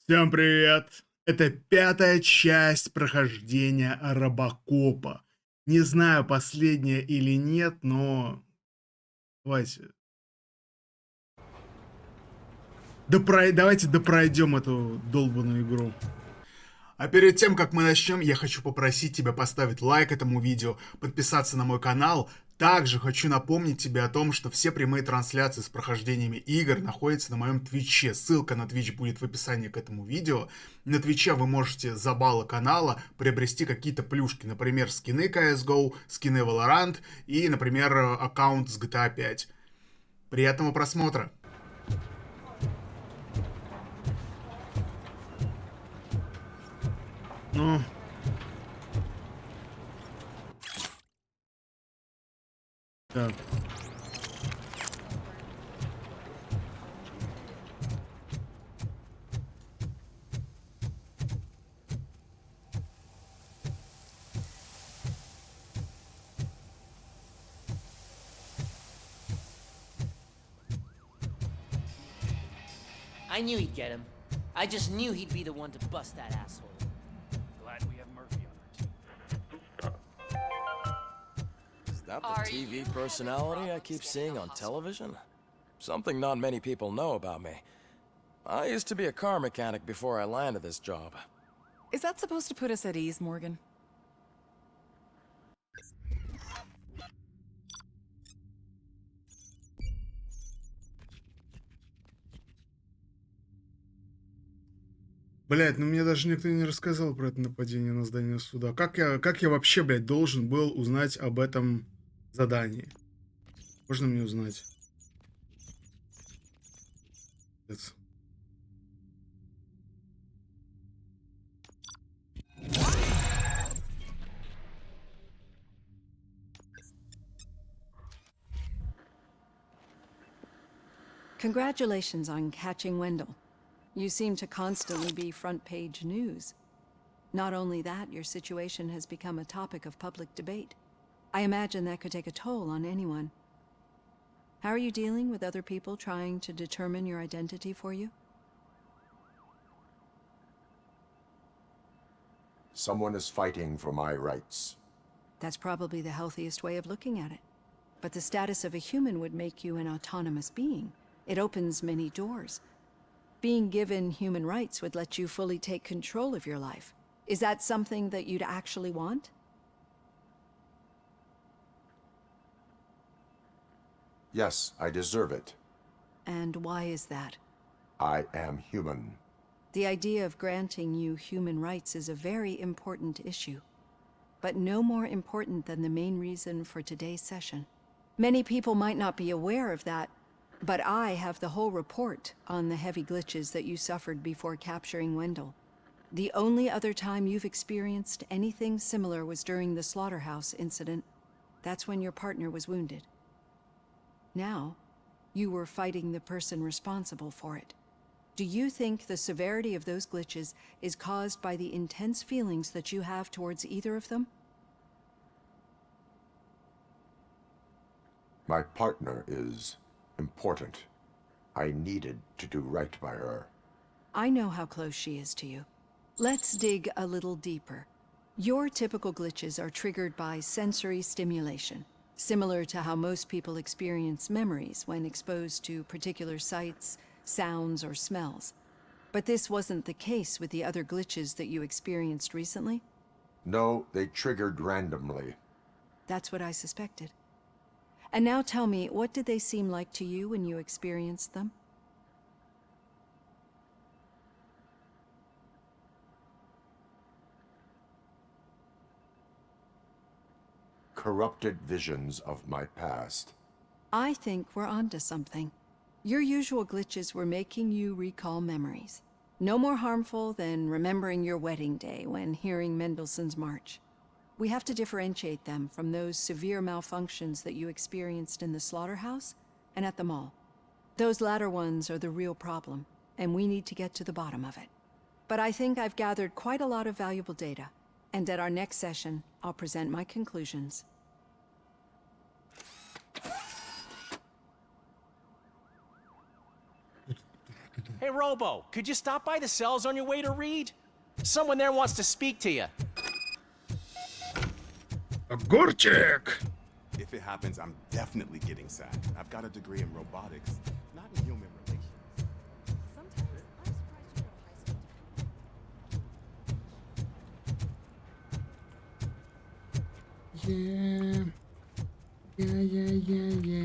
Всем привет! Это пятая часть прохождения Робокопа. Не знаю, последняя или нет, но давайте, давайте допройдем эту долбанную игру. А перед тем, как мы начнем, я хочу попросить тебя поставить лайк этому видео, подписаться на мой канал. Также хочу напомнить тебе о том, что все прямые трансляции с прохождениями игр находятся на моем Твиче. Ссылка на Twitch будет в описании к этому видео. На Твиче вы можете за баллы канала приобрести какие-то плюшки. Например, скины CSGO, скины Valorant и, например, аккаунт с GTA 5. Приятного просмотра! Ну... Так. I knew he'd get him. I just knew he'd be the one to bust that asshole. Glad we have Murphy on our team. Is that the TV personality I keep seeing on television? Something not many people know about me. I used to be a car mechanic before I landed this job. Is that supposed to put us at ease, Morgan? Блять, ну мне даже никто не рассказал про это нападение на здание суда. Как я вообще, блядь, должен был узнать об этом задании? Можно мне узнать? Пиздец. Congratulations on catching Wendell. You seem to constantly be front-page news. Not only that, your situation has become a topic of public debate. I imagine that could take a toll on anyone. How are you dealing with other people trying to determine your identity for you? Someone is fighting for my rights. That's probably the healthiest way of looking at it. But the status of a human would make you an autonomous being. It opens many doors. Being given human rights would let you fully take control of your life. Is that something that you'd actually want? Yes, I deserve it. And why is that? I am human. The idea of granting you human rights is a very important issue, but no more important than the main reason for today's session. Many people might not be aware of that, but I have the whole report on the heavy glitches that you suffered before capturing Wendell. The only other time you've experienced anything similar was during the slaughterhouse incident. That's when your partner was wounded. Now, you were fighting the person responsible for it. Do you think the severity of those glitches is caused by the intense feelings that you have towards either of them? My partner is important. I needed to do right by her. I know how close she is to you. Let's dig a little deeper. Your typical glitches are triggered by sensory stimulation, similar to how most people experience memories when exposed to particular sights, sounds, or smells. But this wasn't the case with the other glitches that you experienced recently? No, they triggered randomly. That's what I suspected. And now tell me, what did they seem like to you when you experienced them? Corrupted visions of my past. I think we're onto something. Your usual glitches were making you recall memories. No more harmful than remembering your wedding day when hearing Mendelssohn's March. We have to differentiate them from those severe malfunctions that you experienced in the slaughterhouse and at the mall. Those latter ones are the real problem, and we need to get to the bottom of it. But I think I've gathered quite a lot of valuable data, and at our next session, I'll present my conclusions. Hey, Robo, could you stop by the cells on your way to read? Someone there wants to speak to you. Огурчик! If it happens, I'm definitely getting sad. I've got a degree in robotics, not in human relations. Sometimes I'm surprised you go to high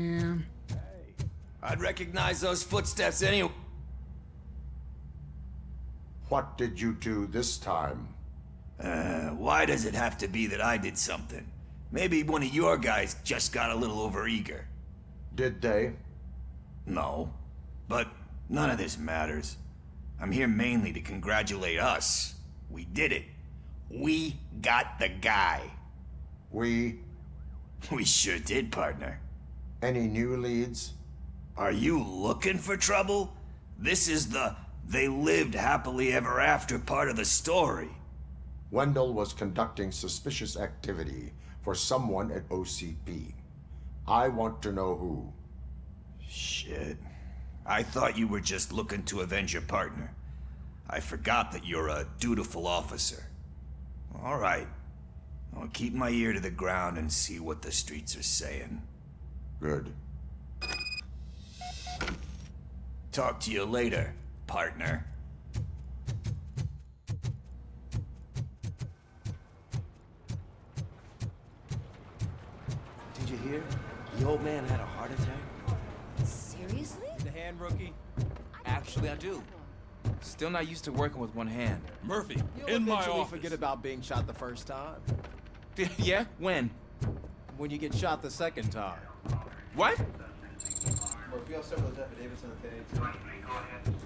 school. Yeah. I'd recognize those footsteps anyway. What did you do this time? Why does it have to be that I did something? Maybe one of your guys just got a little overeager. Did they? No, but none of this matters. I'm here mainly to congratulate us. We did it. We got the guy. We? We sure did, partner. Any new leads? Are you looking for trouble? This is the they lived happily ever after part of the story. Wendell was conducting suspicious activity for someone at OCP. I want to know who. Shit. I thought you were just looking to avenge your partner. I forgot that you're a dutiful officer. All right. I'll keep my ear to the ground and see what the streets are saying. Good. Talk to you later, partner. Did you hear? The old man had a heart attack. Seriously? The hand, rookie? Actually, I do. Still not used to working with one hand. Murphy, You'll eventually forget about being shot the first time. Yeah? When? When you get shot the second time. What? Murphy, I'll start with those affidavits on the 1082.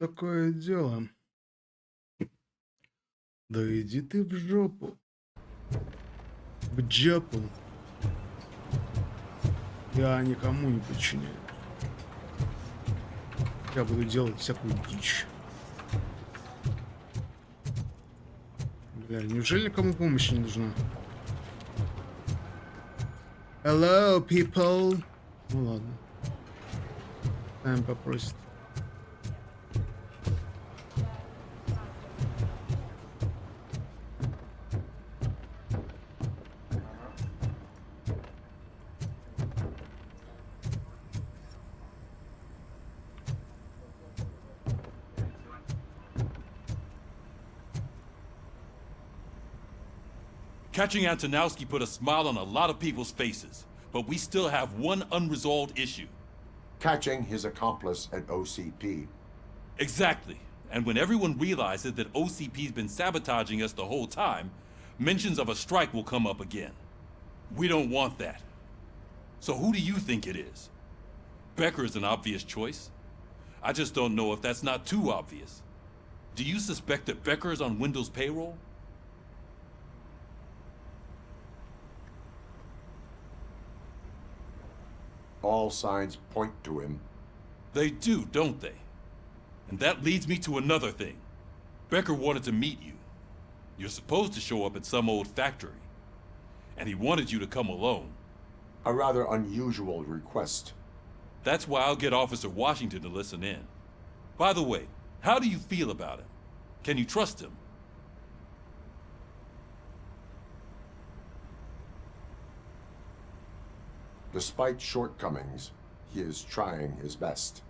Такое дело. Да иди ты в жопу. В джапу. Я никому не подчиняюсь. Я буду делать всякую дичь. Бля, неужели никому помощь не нужна? Hello, people. Ну ладно. Там попросит. Catching Antonowski put a smile on a lot of people's faces, but we still have one unresolved issue. Catching his accomplice at OCP. Exactly. And when everyone realizes that OCP's been sabotaging us the whole time, mentions of a strike will come up again. We don't want that. So who do you think it is? Becker is an obvious choice. I just don't know if that's not too obvious. Do you suspect that Becker is on Wendell's payroll? All signs point to him. They do, don't they? And that leads me to another thing. Becker wanted to meet you. You're supposed to show up at some old factory. And he wanted you to come alone. A rather unusual request. That's why I'll get Officer Washington to listen in. By the way, how do you feel about him? Can you trust him? Despite shortcomings, he is trying his best.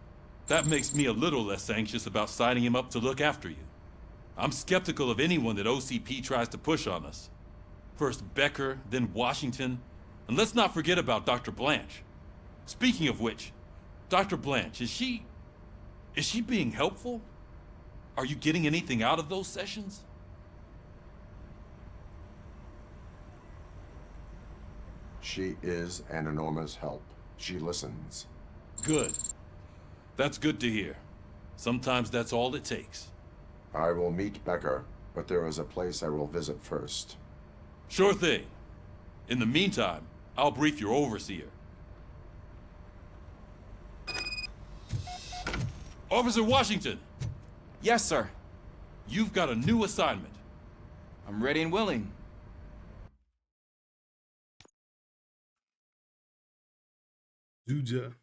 That makes me a little less anxious about signing him up to look after you. I'm skeptical of anyone that OCP tries to push on us. First Becker, then Washington, and let's not forget about Dr. Blanche. Speaking of which, Dr. Blanche, is she being helpful? Are you getting anything out of those sessions? She is an enormous help. She listens. Good. That's good to hear. Sometimes that's all it takes. I will meet Becker, but there is a place I will visit first. Sure thing. In the meantime, I'll brief your overseer. Officer Washington! Yes, sir. You've got a new assignment. I'm ready and willing. Дюдя.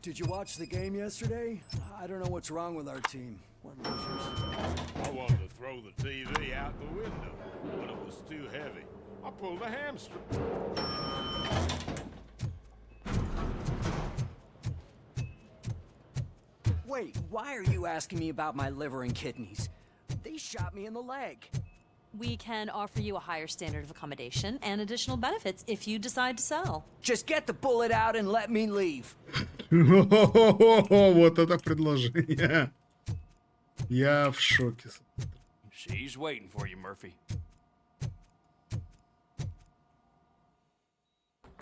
Did you watch the game yesterday? I don't know what's wrong with our team. We're losers. I wanted to throw the TV out the window, but it was too heavy. I pulled a hamstring. Wait, why are you asking me about my liver and kidneys? They shot me in the leg. We can offer you a higher standard of accommodation and additional benefits if you decide to sell. Just get the bullet out and let me leave. Вот это предложение. Я в шоке. She's waiting for you, Murphy.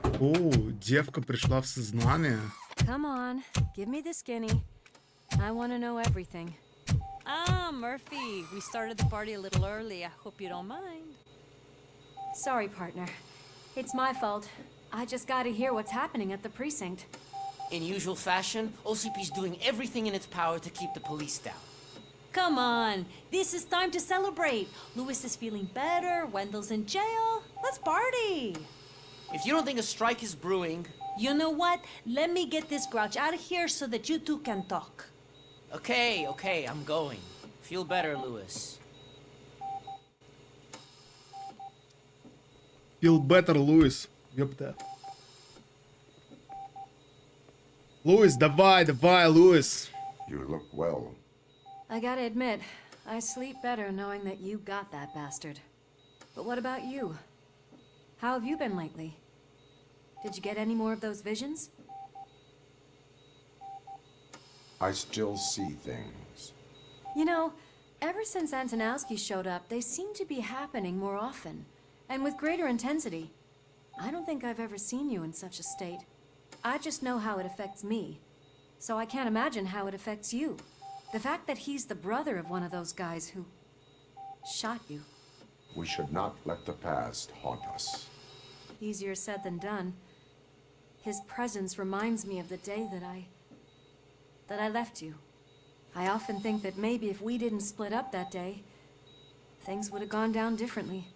О, девка пришла в сознание. Come on, give me the skinny. I want to know everything. Ah, Murphy, we started the party a little early. I hope you don't mind. Sorry, partner. It's my fault. I just gotta hear what's happening at the precinct. In usual fashion, OCP's doing everything in its power to keep the police down. Come on, this is time to celebrate. Lewis is feeling better, Wendell's in jail. Let's party. If you don't think a strike is brewing... You know what? Let me get this grouch out of here so that you two can talk. Okay, I'm going. Feel better, Lewis. Feel better, Луис. Ёпта. Луис, давай, Луис. You look well. I gotta admit, I sleep better knowing that you got that bastard. But what about you? How have you been lately? Did you get any more of those visions? I still see things. You know, ever since Antonowski showed up, they seem to be happening more often, and with greater intensity. I don't think I've ever seen you in such a state. I just know how it affects me, so I can't imagine how it affects you. The fact that he's the brother of one of those guys who shot you. We should not let the past haunt us. Easier said than done. His presence reminds me of the day that I left you. I often think that maybe if we didn't split up that day, things would have gone down differently.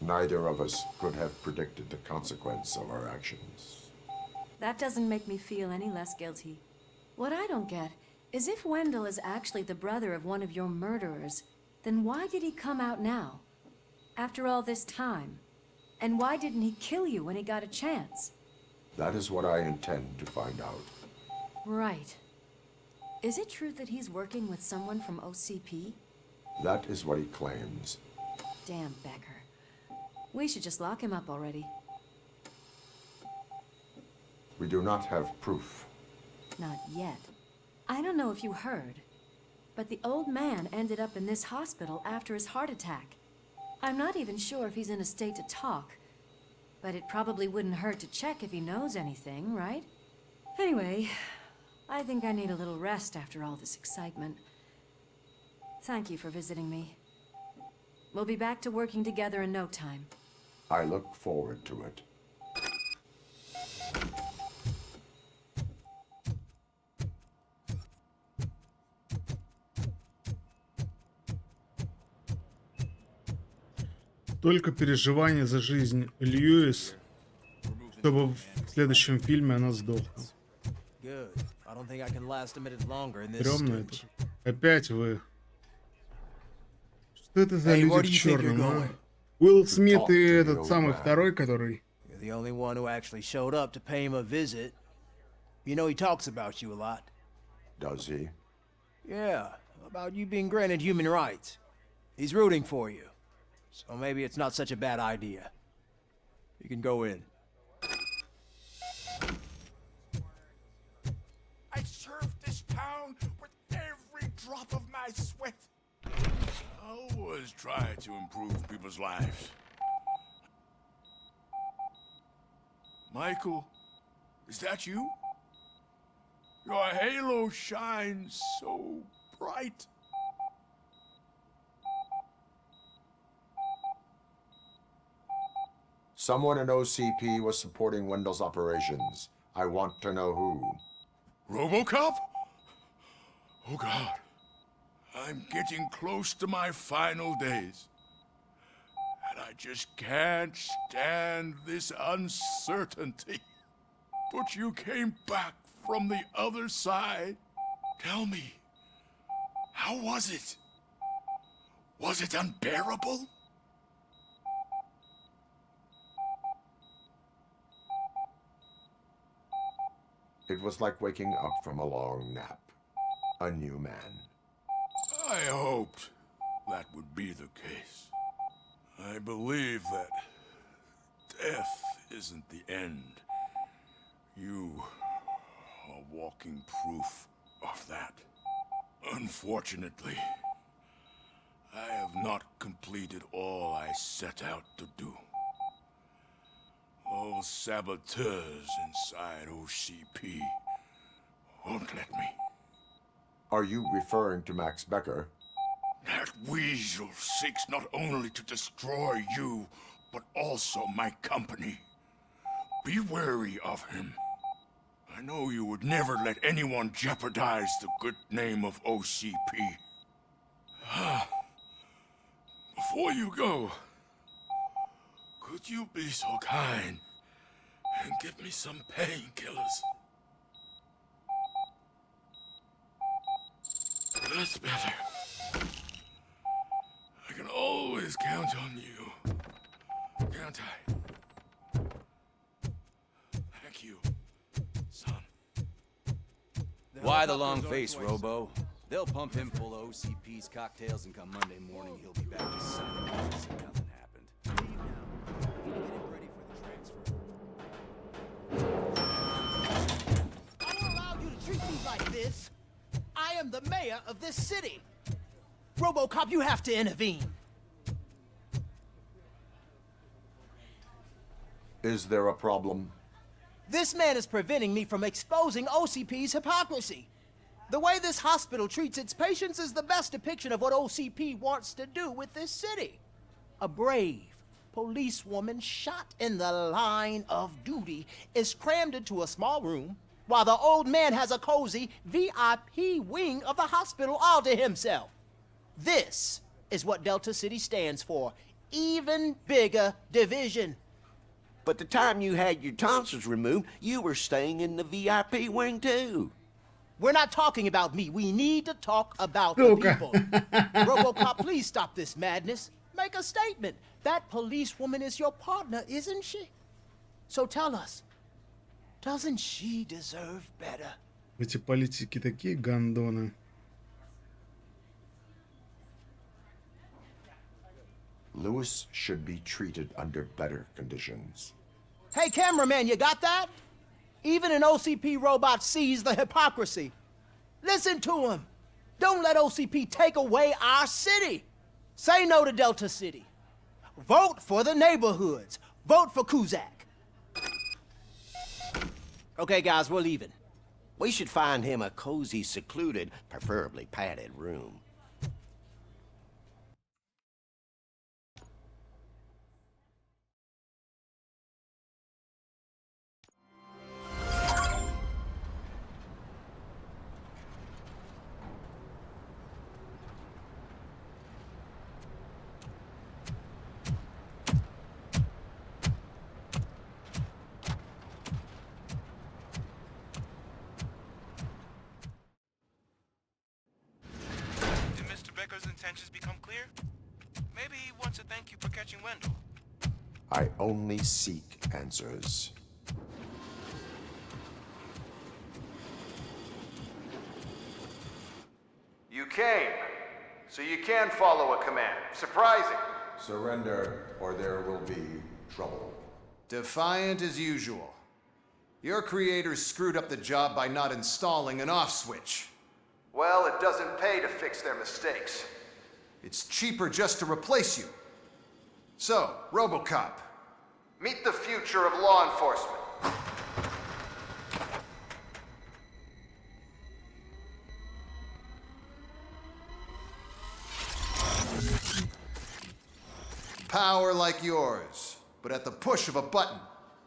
Neither of us could have predicted the consequence of our actions. That doesn't make me feel any less guilty. What I don't get is if Wendell is actually the brother of one of your murderers, then why did he come out now? After all this time? And why didn't he kill you when he got a chance? That is what I intend to find out. Right. Is it true that he's working with someone from OCP? That is what he claims. Damn Becker. We should just lock him up already. We do not have proof. Not yet. I don't know if you heard, but the old man ended up in this hospital after his heart attack. I'm not even sure if he's in a state to talk, but it probably wouldn't hurt to check if he knows anything, right? Anyway, I think I need a little rest after all this excitement. Thank you for visiting me. We'll be back to working together in no time. I look forward to it. Только переживание за жизнь Льюис, чтобы в следующем фильме она сдохла. Стрёмно это. Опять вы. Что это за люди в черном, а? Уилл Смит и этот самый второй, который... You're the only one who actually showed up to pay him a visit. You know he talks about you a lot. Does he? Yeah, about you being granted human rights. He's rooting for you. So maybe it's not such a bad idea. You can go in. I served this town with every drop of my sweat. I always try to improve people's lives. Michael, is that you? Your halo shines so bright. Someone in OCP was supporting Wendell's operations. I want to know who. RoboCop? Oh God. I'm getting close to my final days. And I just can't stand this uncertainty. But you came back from the other side. Tell me, how was it? Was it unbearable? It was like waking up from a long nap. A new man. I hoped that would be the case. I believe that death isn't the end. You are walking proof of that. Unfortunately, I have not completed all I set out to do. Those saboteurs inside OCP won't let me. Are you referring to Max Becker? That weasel seeks not only to destroy you, but also my company. Be wary of him. I know you would never let anyone jeopardize the good name of OCP. Before you go, could you be so kind and give me some painkillers? That's better. I can always count on you. Can't I? Thank you, son. Why the long face, Robo? They'll pump him full of OCP's cocktails and come Monday morning he'll be back to signing as if nothing happened. Leave now. We need to get him ready for the transfer. I don't allow you to treat me like this. I am the mayor of this city. RoboCop, you have to intervene. Is there a problem? This man is preventing me from exposing OCP's hypocrisy. The way this hospital treats its patients is the best depiction of what OCP wants to do with this city. A brave policewoman shot in the line of duty is crammed into a small room, while the old man has a cozy VIP wing of the hospital all to himself. This is what Delta City stands for. Even bigger division. But the time you had your tonsils removed, you were staying in the VIP wing too. We're not talking about me. We need to talk about the people. RoboCop, please stop this madness. Make a statement. That policewoman is your partner, isn't she? So tell us, doesn't she deserve better? Эти политики такие гандоны. Lewis should be treated under better conditions. Hey, cameraman, you got that? Even an OCP robot sees the hypocrisy. Listen to him. Don't let OCP take away our city. Say no to Delta City. Vote for the neighborhoods. Vote for Kuzak. Okay, guys, we're leaving. We should find him a cozy, secluded, preferably padded room. Intentions become clear? Maybe he wants to thank you for catching Wendell. I only seek answers. You came, so you can follow a command. Surprising. Surrender, or there will be trouble. Defiant as usual. Your creators screwed up the job by not installing an off switch. Well, it doesn't pay to fix their mistakes. It's cheaper just to replace you. So, RoboCop. Meet the future of law enforcement. Power like yours, but at the push of a button.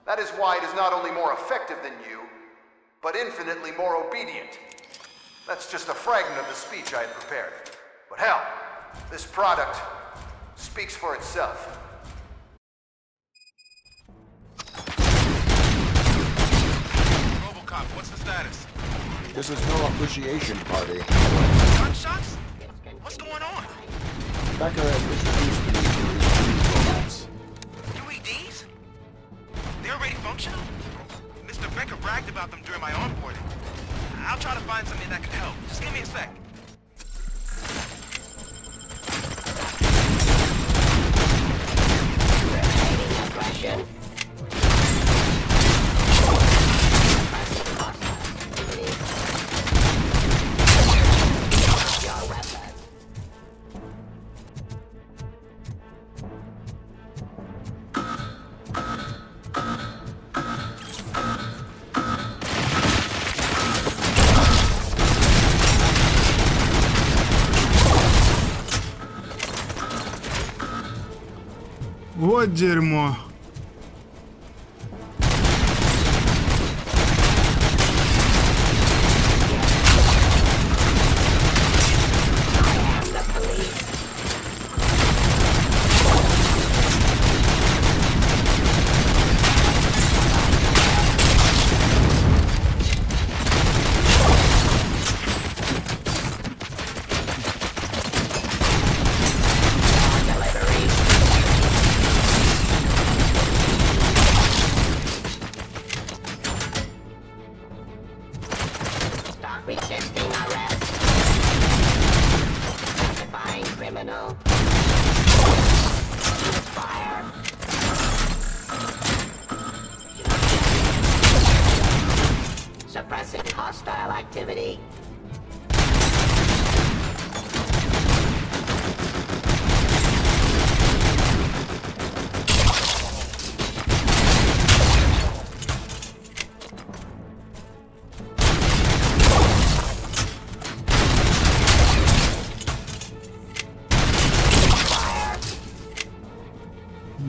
That is why it is not only more effective than you, but infinitely more obedient. That's just a fragment of the speech I had prepared. But hell, this product speaks for itself. RoboCop, what's the status? This is no appreciation party. Gunshots? What's going on? Becker has introduced me to robots. UEDs? They're already functional? Mr. Becker bragged about them during my onboarding. I'll try to find something that could help. Just give me a sec. Aggression. Вот дерьмо. Resisting arrest. Identifying criminal. Fire. Suppressing hostile activity.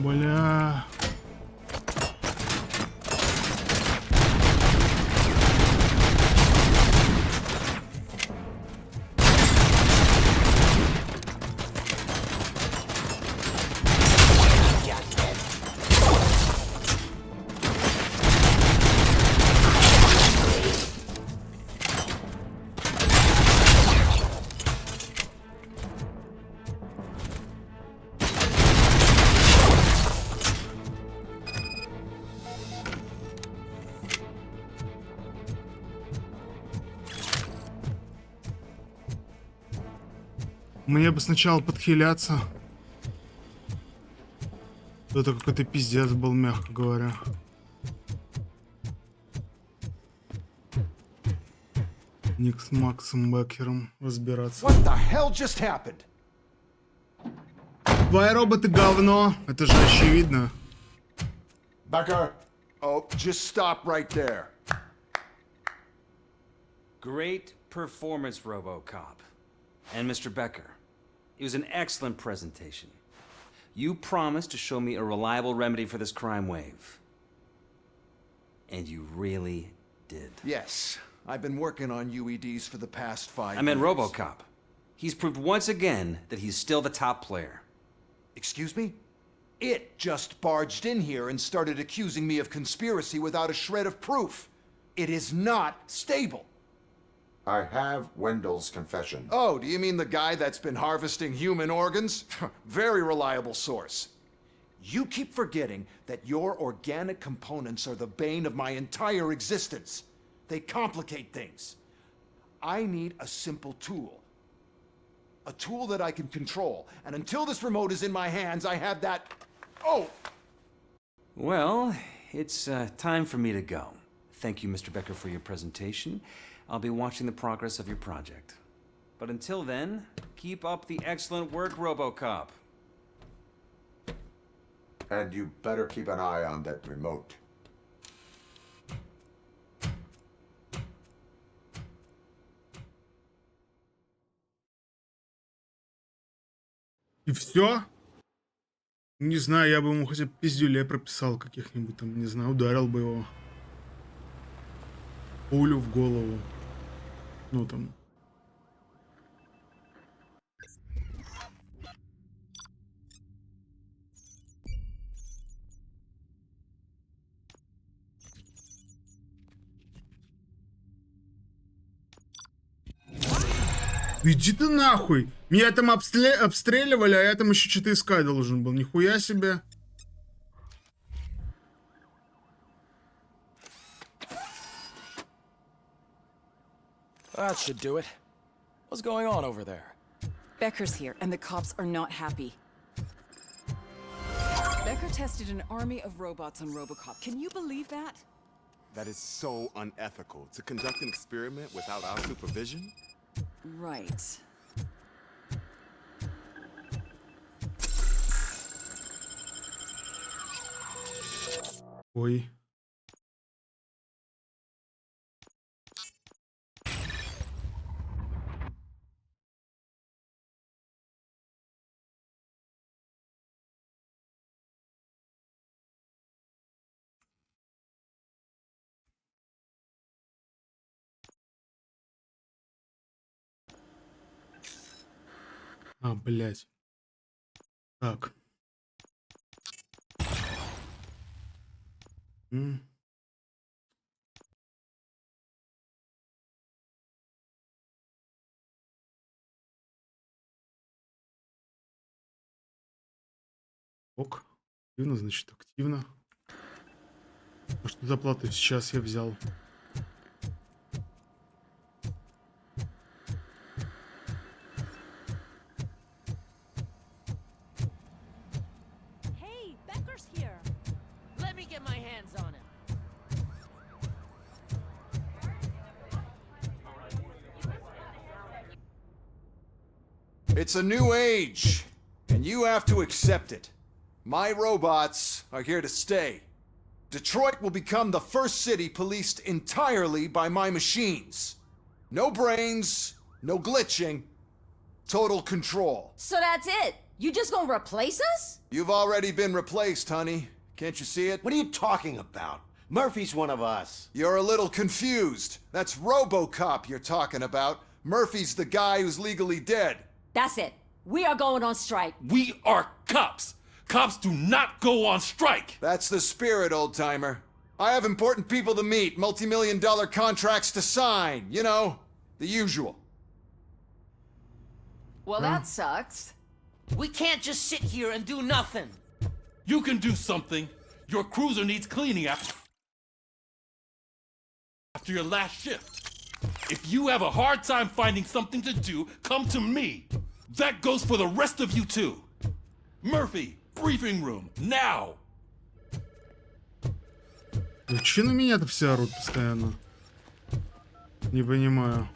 Бля. Мне бы сначала подхиляться. Это какой-то пиздец был, мягко говоря. Ник с Максом Беккером разбираться. What the hell just happened? Твои роботы говно. Это же очевидно. Becker! Oh, just stop right there. Great performance, RoboCop. And Mr. Becker, it was an excellent presentation. You promised to show me a reliable remedy for this crime wave. And you really did. Yes, I've been working on UEDs for the past 5 years. I meant RoboCop. He's proved once again that he's still the top player. Excuse me? It just barged in here and started accusing me of conspiracy without a shred of proof. It is not stable. I have Wendell's confession. Oh, do you mean the guy that's been harvesting human organs? Very reliable source. You keep forgetting that your organic components are the bane of my entire existence. They complicate things. I need a simple tool. A tool that I can control. And until this remote is in my hands, I have that... Oh! Well, it's time for me to go. Thank you, Mr. Becker, for your presentation. I'll be watching the progress of your project. But until then, keep up the excellent work, RoboCop. And you better keep an eye on that remote. И все? Не знаю, я бы ему хотя бы пиздюлей прописал каких-нибудь там, не знаю, ударил бы его. Пулю в голову. Ну там. Иди ты нахуй! Меня там обстреливали, а я там еще что-то искать должен был. Нихуя себе. That should do it. What's going on over there? Becker's here, and the cops are not happy. Becker tested an army of robots on RoboCop. Can you believe that? That is so unethical. To conduct an experiment without our supervision? Right. Ой. А, блядь. Так. Ок. Активно, значит, активно. А что за плату сейчас я взял? Hey, Becker's here. Let me get my hands on him. It's a new age, and you have to accept it. My robots are here to stay. Detroit will become the first city policed entirely by my machines. No brains, no glitching, total control. So that's it? You just gonna replace us? You've already been replaced, honey. Can't you see it? What are you talking about? Murphy's one of us. You're a little confused. That's RoboCop you're talking about. Murphy's the guy who's legally dead. That's it. We are going on strike. We are cops. Cops do not go on strike. That's the spirit, old-timer. I have important people to meet, multi-million-dollar contracts to sign. You know, the usual. Well, that sucks. We can't just sit here and do nothing. You can do something. Your cruiser needs cleaning after your last shift. If you have a hard time finding something to do, come to me. That goes for the rest of you too. Murphy, briefing room, now. Ну че на меня-то все орут постоянно? Не понимаю.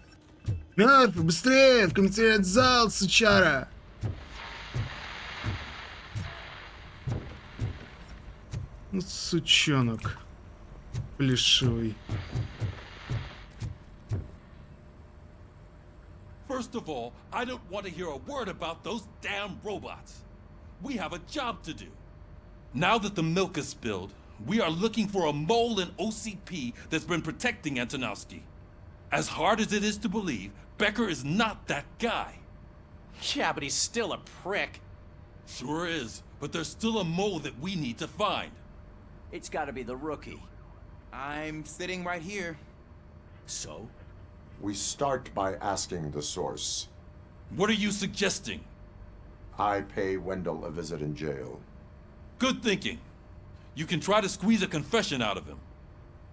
Мёртв, быстрее! В комментариат зал, сучара! Ну, сучонок. Плешивый. First of all, I don't want to hear a word about those damn robots. We have a job to do. Now that the milk is spilled, we are looking for a mole in OCP that's been protecting Antonowski. As hard as it is to believe, Becker is not that guy. Yeah, but he's still a prick. Sure is, but there's still a mole that we need to find. It's gotta be the rookie. I'm sitting right here. So? We start by asking the source. What are you suggesting? I pay Wendell a visit in jail. Good thinking. You can try to squeeze a confession out of him.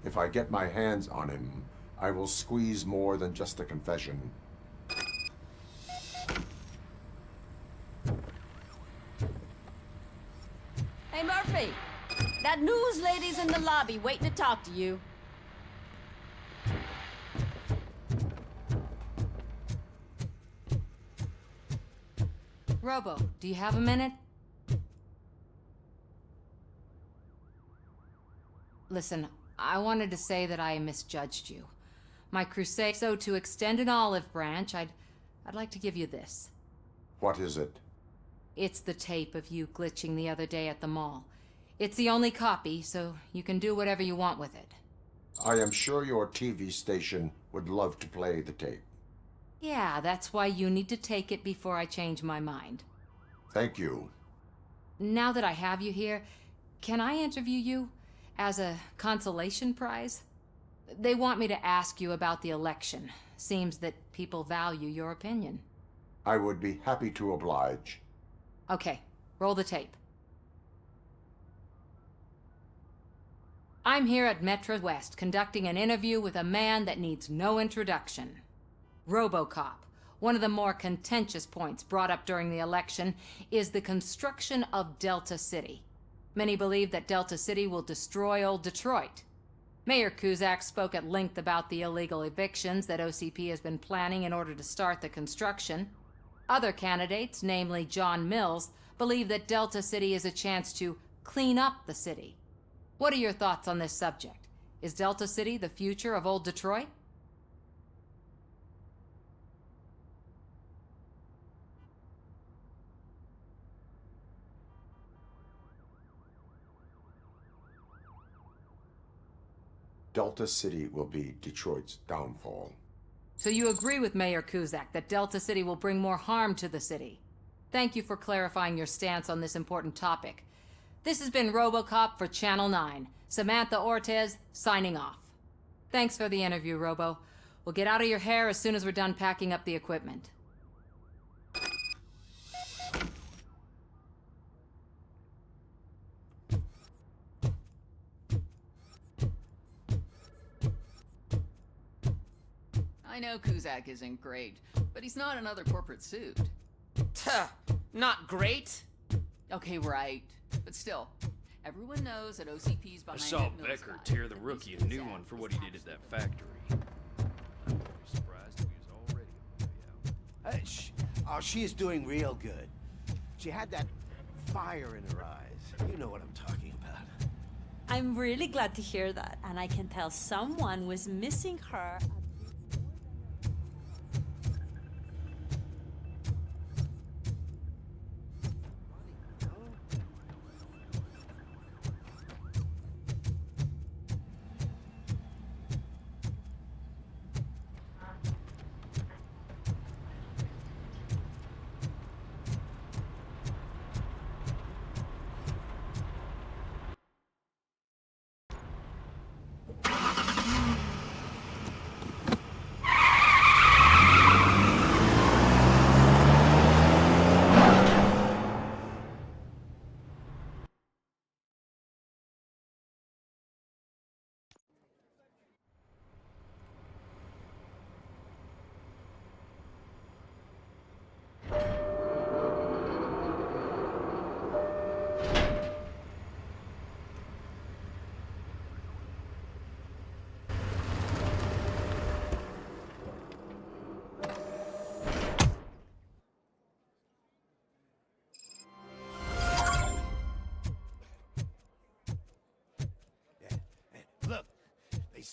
If I get my hands on him, I will squeeze more than just a confession. Hey, Murphy! That news lady's in the lobby waiting to talk to you. Robo, do you have a minute? Listen, I wanted to say that I misjudged you. My crusade, so to extend an olive branch, I'd like to give you this. What is it? It's the tape of you glitching the other day at the mall. It's the only copy, so you can do whatever you want with it. I am sure your TV station would love to play the tape. Yeah, that's why you need to take it before I change my mind. Thank you. Now that I have you here, can I interview you as a consolation prize? They want me to ask you about the election. Seems that people value your opinion. I would be happy to oblige. Okay, roll the tape. I'm here at Metro West conducting an interview with a man that needs no introduction. RoboCop. One of the more contentious points brought up during the election is the construction of Delta City. Many believe that Delta City will destroy old Detroit. Mayor Cusack spoke at length about the illegal evictions that OCP has been planning in order to start the construction. Other candidates, namely John Mills, believe that Delta City is a chance to clean up the city. What are your thoughts on this subject? Is Delta City the future of old Detroit? Delta City will be Detroit's downfall. So you agree with Mayor Cusack that Delta City will bring more harm to the city? Thank you for clarifying your stance on this important topic. This has been RoboCop for Channel 9. Samantha Ortez, signing off. Thanks for the interview, Robo. We'll get out of your hair as soon as we're done packing up the equipment. I know Cusack isn't great, but he's not another corporate suit. Tuh, not great. Okay, right. But still, everyone knows that OCP's behind I saw that Mills Becker guy. tear the rookie a new one for what he did at that factory. I'm surprised he was already Oh, she is doing real good. She had that fire in her eyes. You know what I'm talking about. I'm really glad to hear that, and I can tell someone was missing her.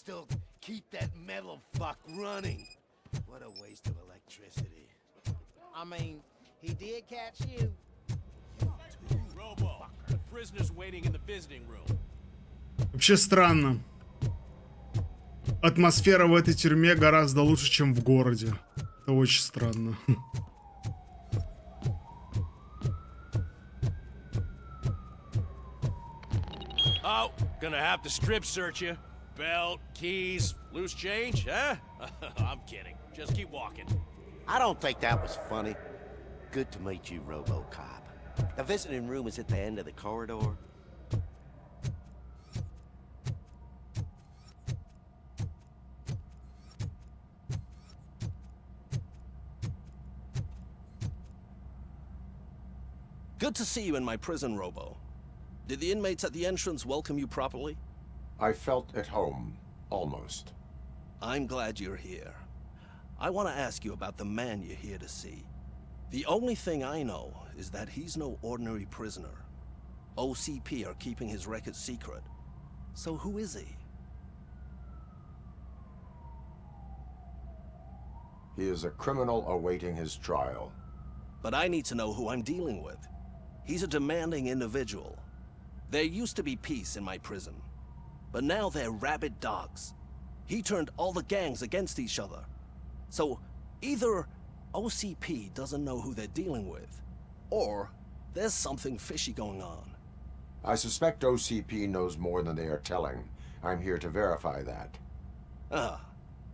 still keep that metal fuck running. What a waste of electricity. I mean, he did catch you. Robo, the prisoner's waiting in the visiting room. Вообще странно. Атмосфера в этой тюрьме гораздо лучше, чем в городе. Это очень странно. Oh, gonna have to strip search you. Belt, keys, loose change, huh? I'm kidding. Just keep walking. I don't think that was funny. Good to meet you, RoboCop. The visiting room is at the end of the corridor. Good to see you in my prison, Robo. Did the inmates at the entrance welcome you properly? I felt at home, almost. I'm glad you're here. I want to ask you about the man you're here to see. The only thing I know is that he's no ordinary prisoner. OCP are keeping his record secret. So who is he? He is a criminal awaiting his trial. But I need to know who I'm dealing with. He's a demanding individual. There used to be peace in my prison, but now they're rabid dogs. He turned all the gangs against each other. So either OCP doesn't know who they're dealing with, or there's something fishy going on. I suspect OCP knows more than they are telling. I'm here to verify that. Ah,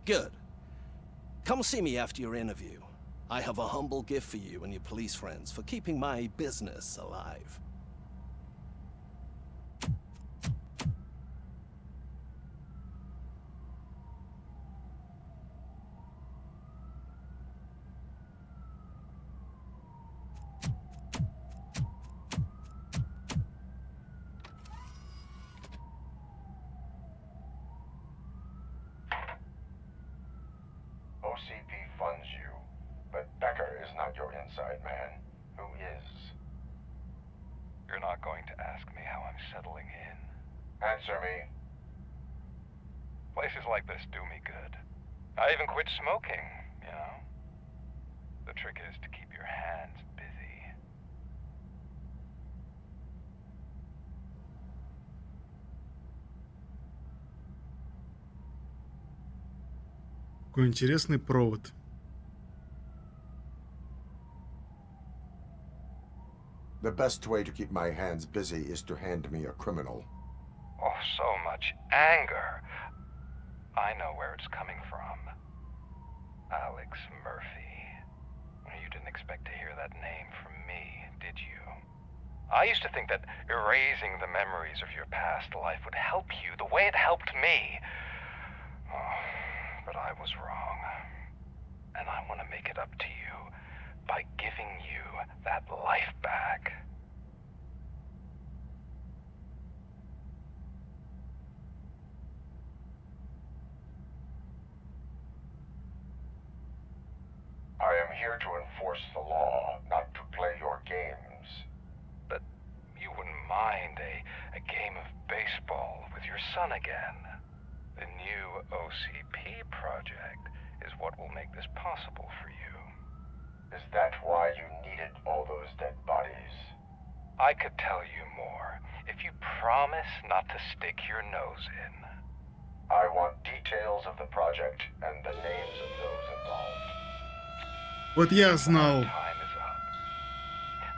good. Come see me after your interview. I have a humble gift for you and your police friends for keeping my business alive. OCP funds you, but Becker is not your inside man. Who is? You're not going to ask me how I'm settling in. Answer me. Places like this do me good. I even quit smoking, you know. The trick is to keep your hands busy. Какой интересный провод. The best way to keep my hands busy is to hand me a criminal. Oh, so much anger. I know where it's coming from. Alex Murphy. You didn't expect to hear that name from me, did you? I used to think that erasing the memories of your past life would help you the way it helped me. Oh, but I was wrong. And I want to make it up to you by giving you that life back. I am here to enforce the law, not to play your games. But you wouldn't mind a game of baseball with your son again. The new OCP project is what will make this possible for you. Is that why you needed all those dead bodies? I could tell you more if you promise not to stick your nose in. I want details of the project and the names of those involved. Вот я знал.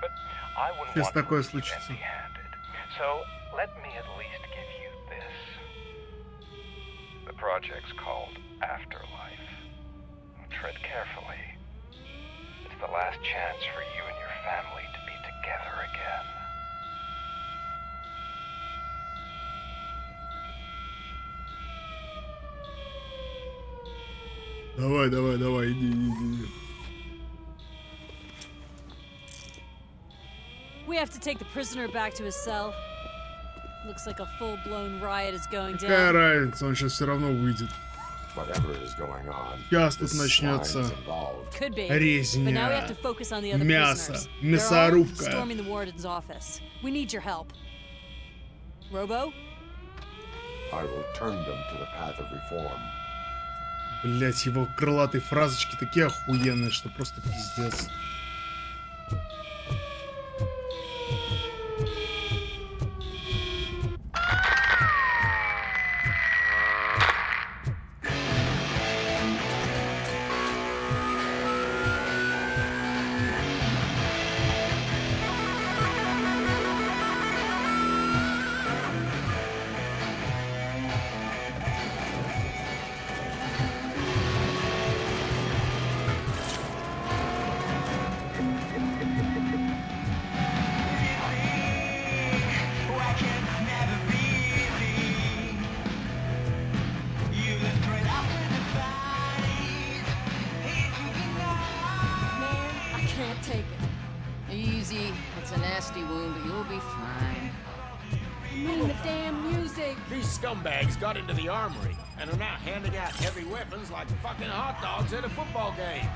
But I wouldn't Сейчас want такое to leave you случится. empty-handed. So let me at least give you this. The project's called Afterlife. Tread carefully. It's the last chance for you and your family to be together again. Давай, давай, давай, иди. We have to take the prisoner back to his cell. Looks like a full-blown riot is going Какая down. разница, он сейчас все равно выйдет. Whatever is going on, Сейчас тут this начнется slime's involved. Could be. But now we have to резня, focus on the other мясо, prisoners. They're all мясорубка. storming the warden's office. We need your help. Robo? I will turn them to the path of reform. Блять, его крылатые фразочки такие охуенные, что просто пиздец. Easy. It's a nasty wound, but you'll be fine. I mean the damn music. These scumbags got into the armory and are now handing out heavy weapons like fucking hot dogs at a football game.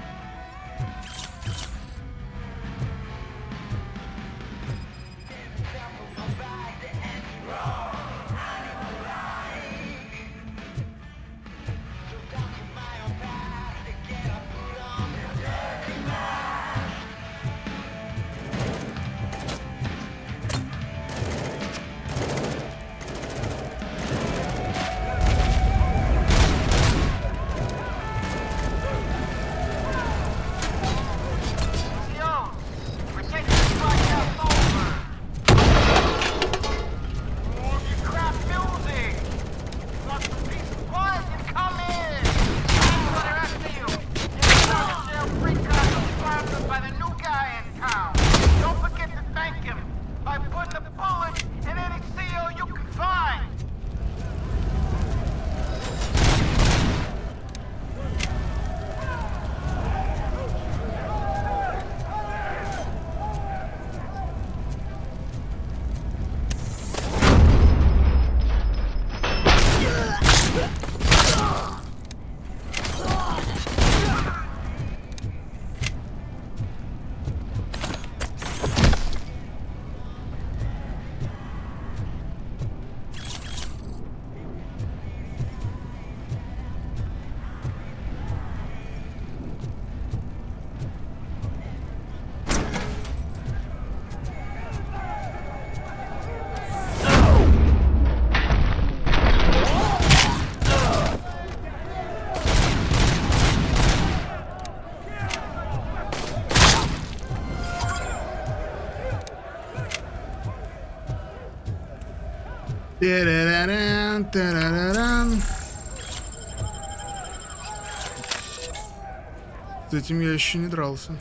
С этим я еще не дрался.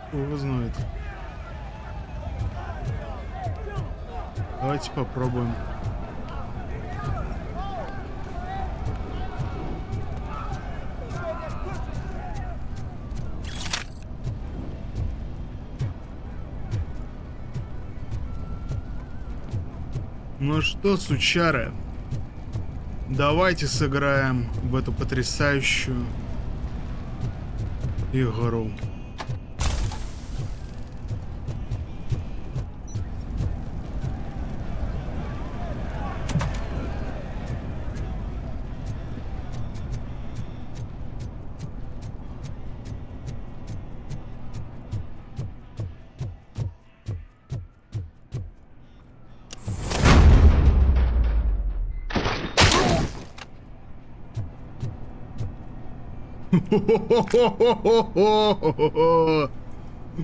Кто его знает? Давайте попробуем. Ну что, сучары, давайте сыграем в эту потрясающую игру.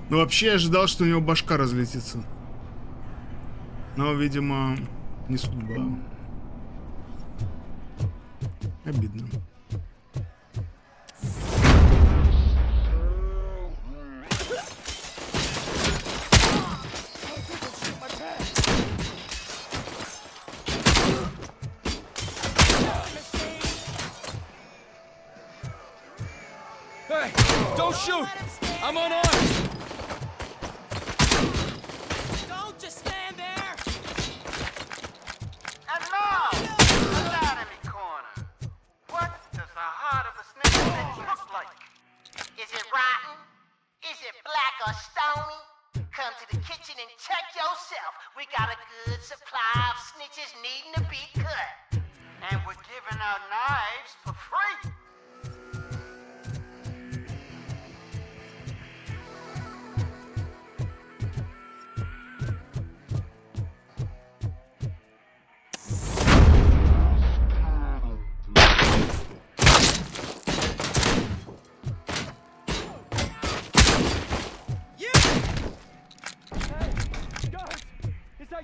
Ну, вообще я ожидал, что у него башка разлетится. Но, видимо, не судьба. Обидно. Hey, don't shoot! I'm unarmed! Don't just stand there! And now, anatomy corner. snowflake? Is it rotten? Is it black or stony? Come to the kitchen and check yourself. We got a good supply of snitches needing to be cut. And we're giving out knives for free.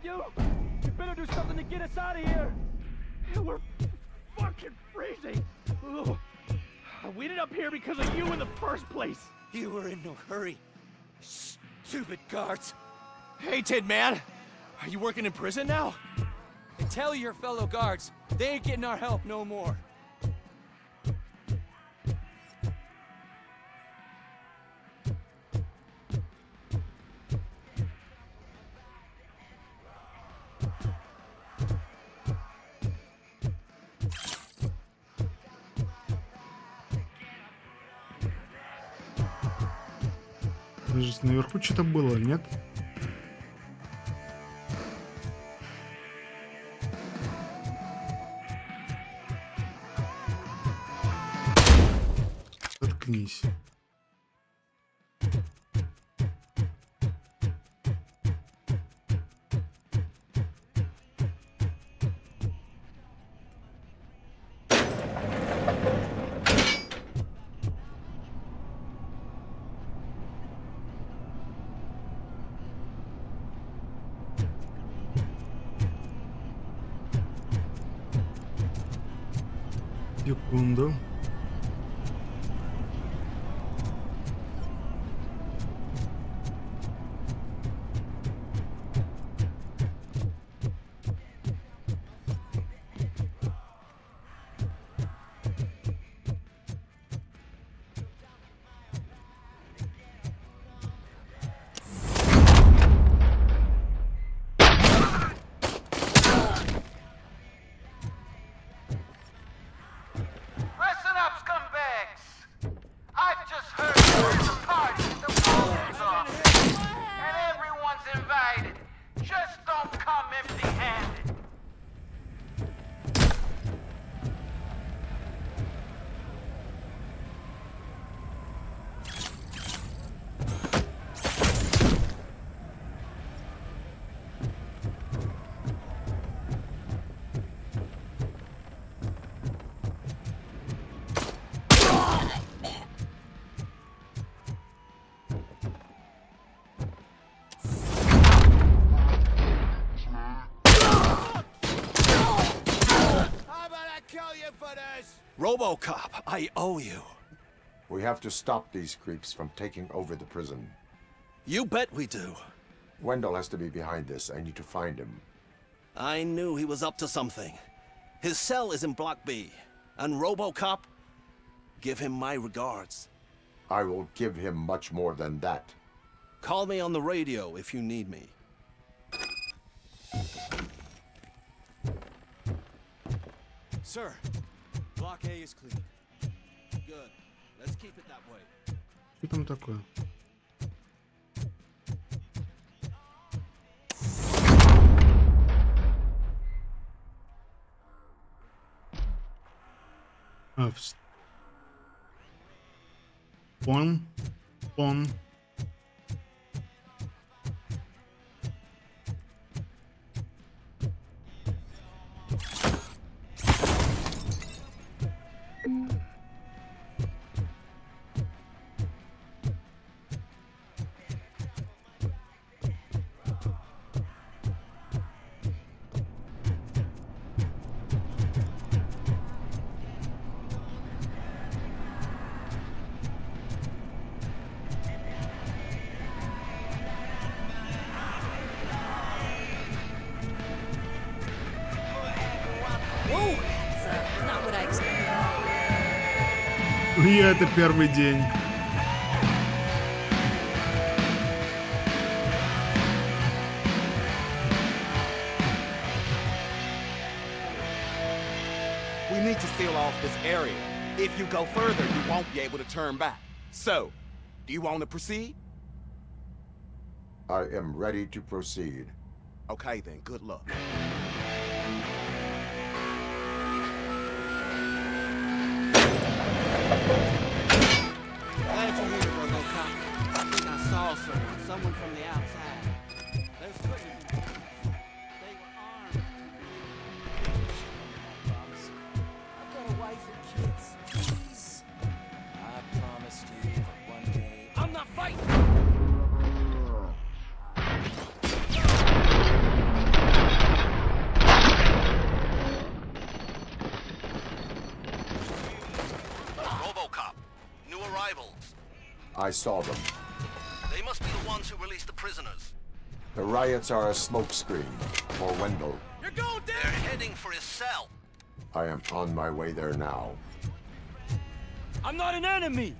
You better do something to get us out of here. We're fucking freezing. Ugh. We ended up here because of you in the first place. You were in no hurry. Stupid guards. Hey, Tin Man. Are you working in prison now? And tell your fellow guards, they ain't getting our help no more. Даже наверху что-то было, нет? Заткнись. Секунду. RoboCop, I owe you. We have to stop these creeps from taking over the prison. You bet we do. Wendell has to be behind this. I need to find him. I knew he was up to something. His cell is in Block B. And RoboCop, give him my regards. I will give him much more than that. Call me on the radio if you need me. Sir, Block A is clean. Good. Let's keep it that way. Что там такое? Пон. И это первый день. We need to seal off this area. If you go further, you won't be able to turn back. So, do you want to proceed? I am ready to proceed. Okay then, good luck. Glad you're here, RoboCop. I think I saw someone from the outside. There's couldn't be. They were armed. I promise. I've got a wife and kids. Please. I promised you that one day I'm not fighting. RoboCop. New arrivals. I saw them. They must be the ones who released the prisoners. The riots are a smokescreen for Wendell. You're going down! They're heading for his cell. I am on my way there now. I'm not an enemy!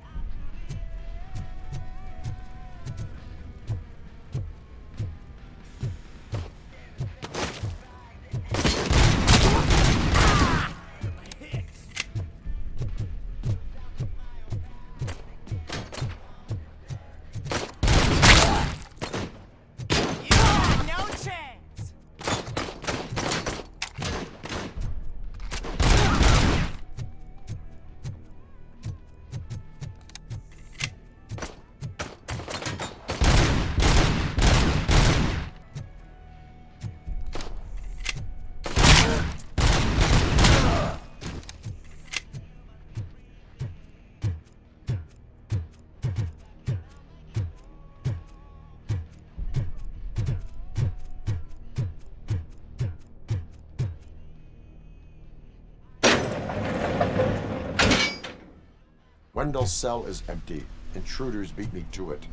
Wendell's cell is empty. Intruders beat me to it.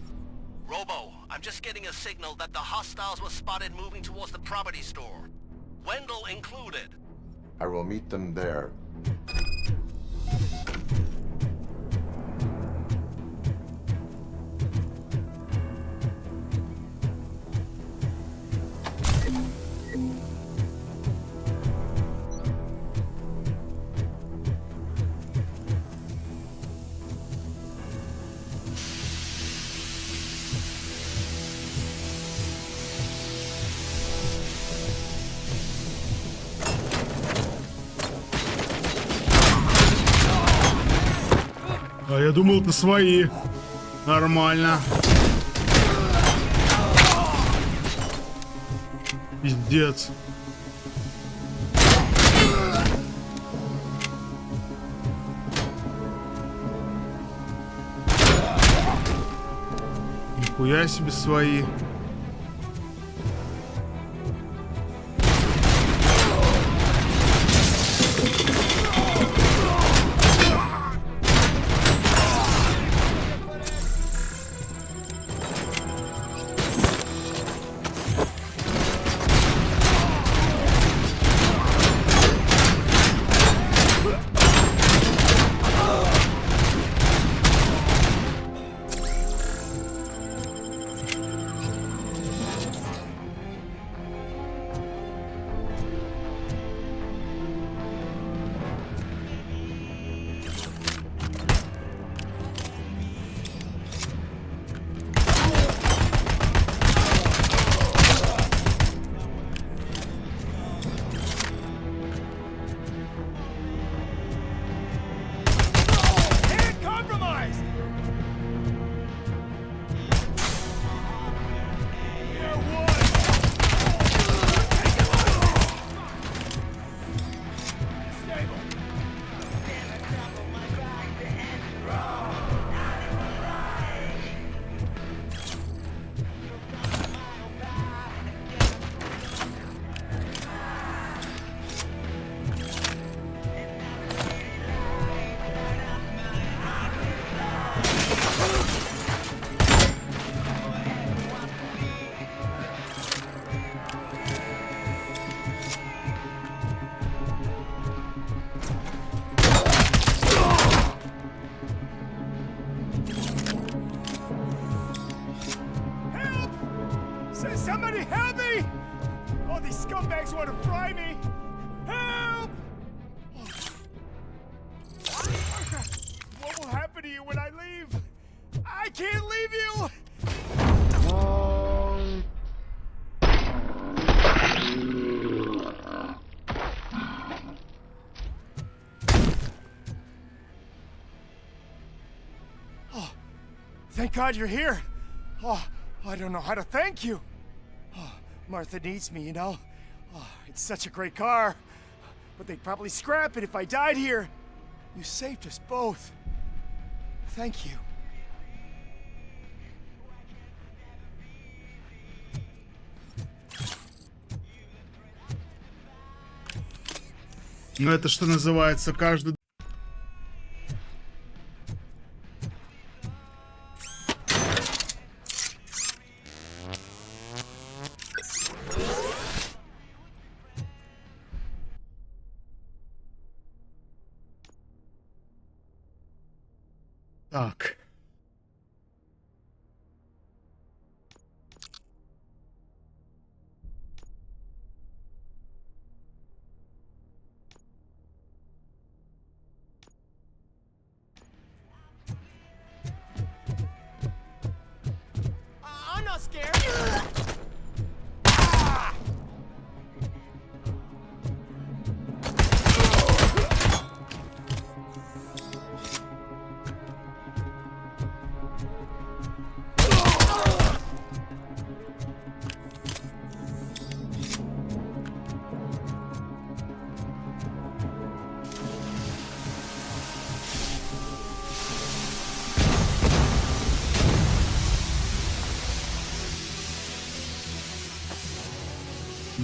Robo, I'm just getting a signal that the hostiles were spotted moving towards the property store. Wendell included. I will meet them there. А я думал, это свои. Нормально. Пиздец. Нихуя себе свои. Somebody help me! All these scumbags want to fry me! Help! can't leave you! Oh, thank God you're here. Oh, I don't know how to thank you. Oh, Martha needs me, you know. Oh, it's such a great car. But they'd probably scrap it if I died here. You saved us both. Thank you. Ну это что называется каждый... Так. I'm not scared.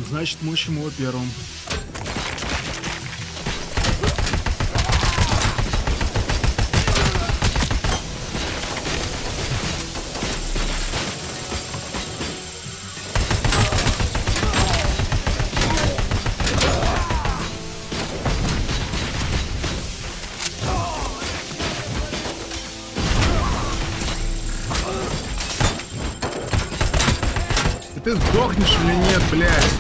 Значит, мочим его первым. Ты сдохнешь или нет, блядь?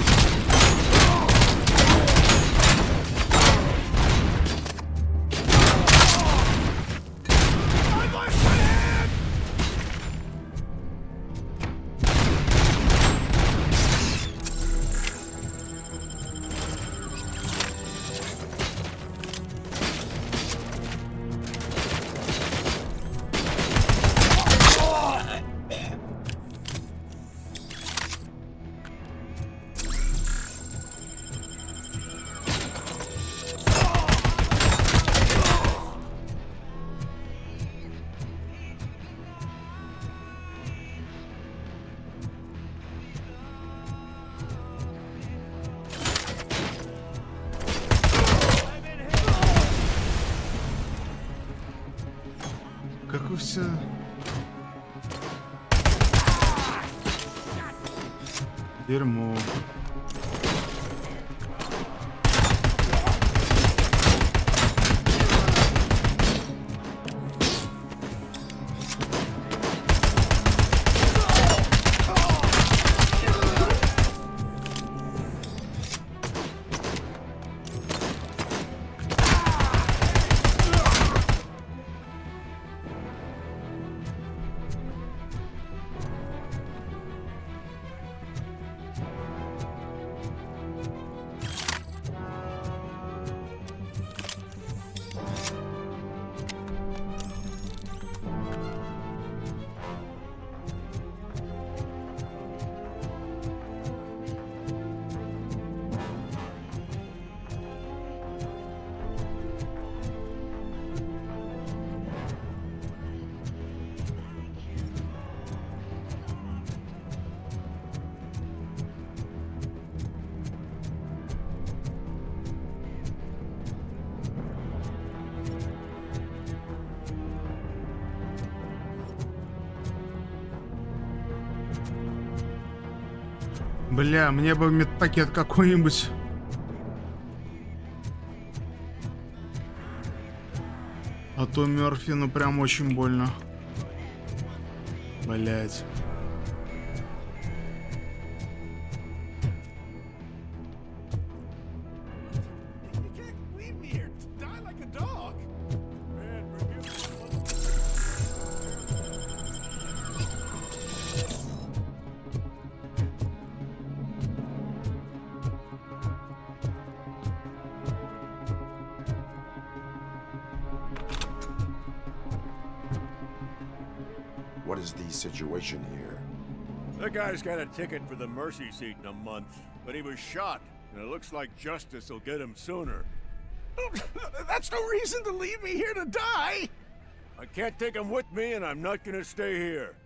Как вы все... Дерьмо. Бля, мне бы медпакет какой-нибудь. А то Мёрфи, ну прям очень больно. Блять. What is the situation here? That guy's got a ticket for the mercy seat in a month, but he was shot, and it looks like justice will get him sooner. That's no reason to leave me here to die! I can't take him with me, and I'm not gonna stay here.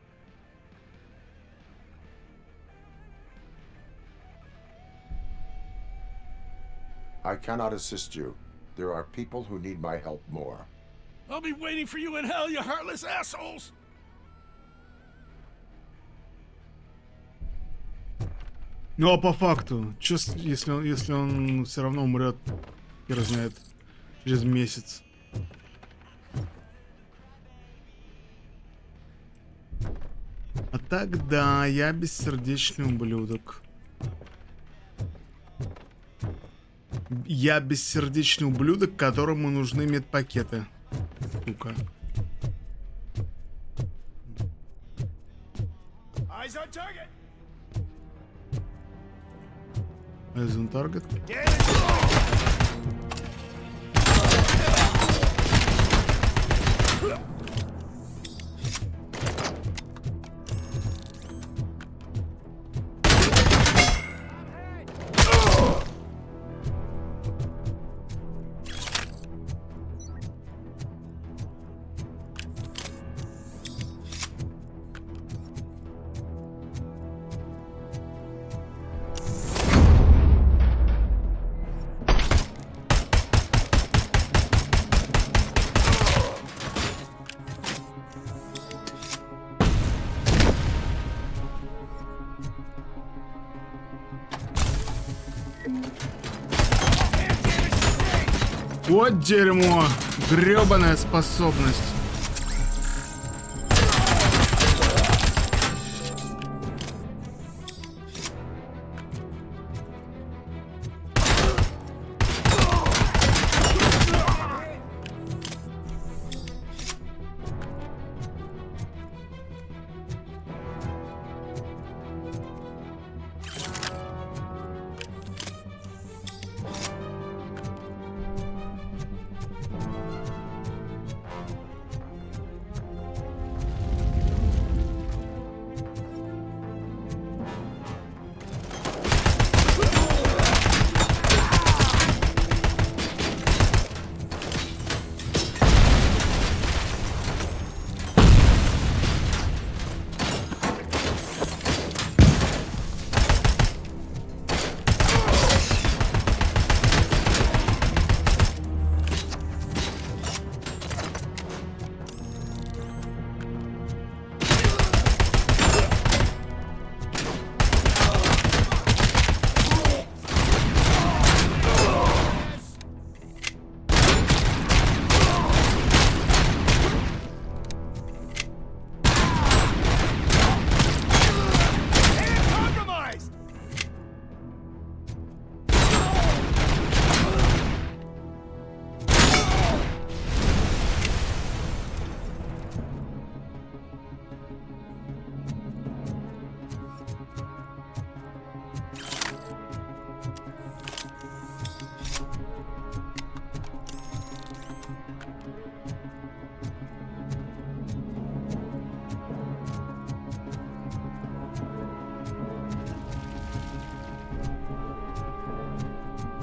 I cannot assist you. There are people who need my help more. I'll be waiting for you in hell, you heartless assholes! Ну а по факту, чё, если он все равно умрет, хер знает, через месяц. А так да, я бессердечный ублюдок. Я бессердечный ублюдок, которому нужны медпакеты. Сука. Eyes on target! Eyes on target. Вот дерьмо, грёбаная способность.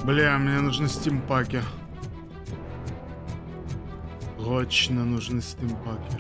Бля, мне нужны стимпаки. Точно нужны стимпаки.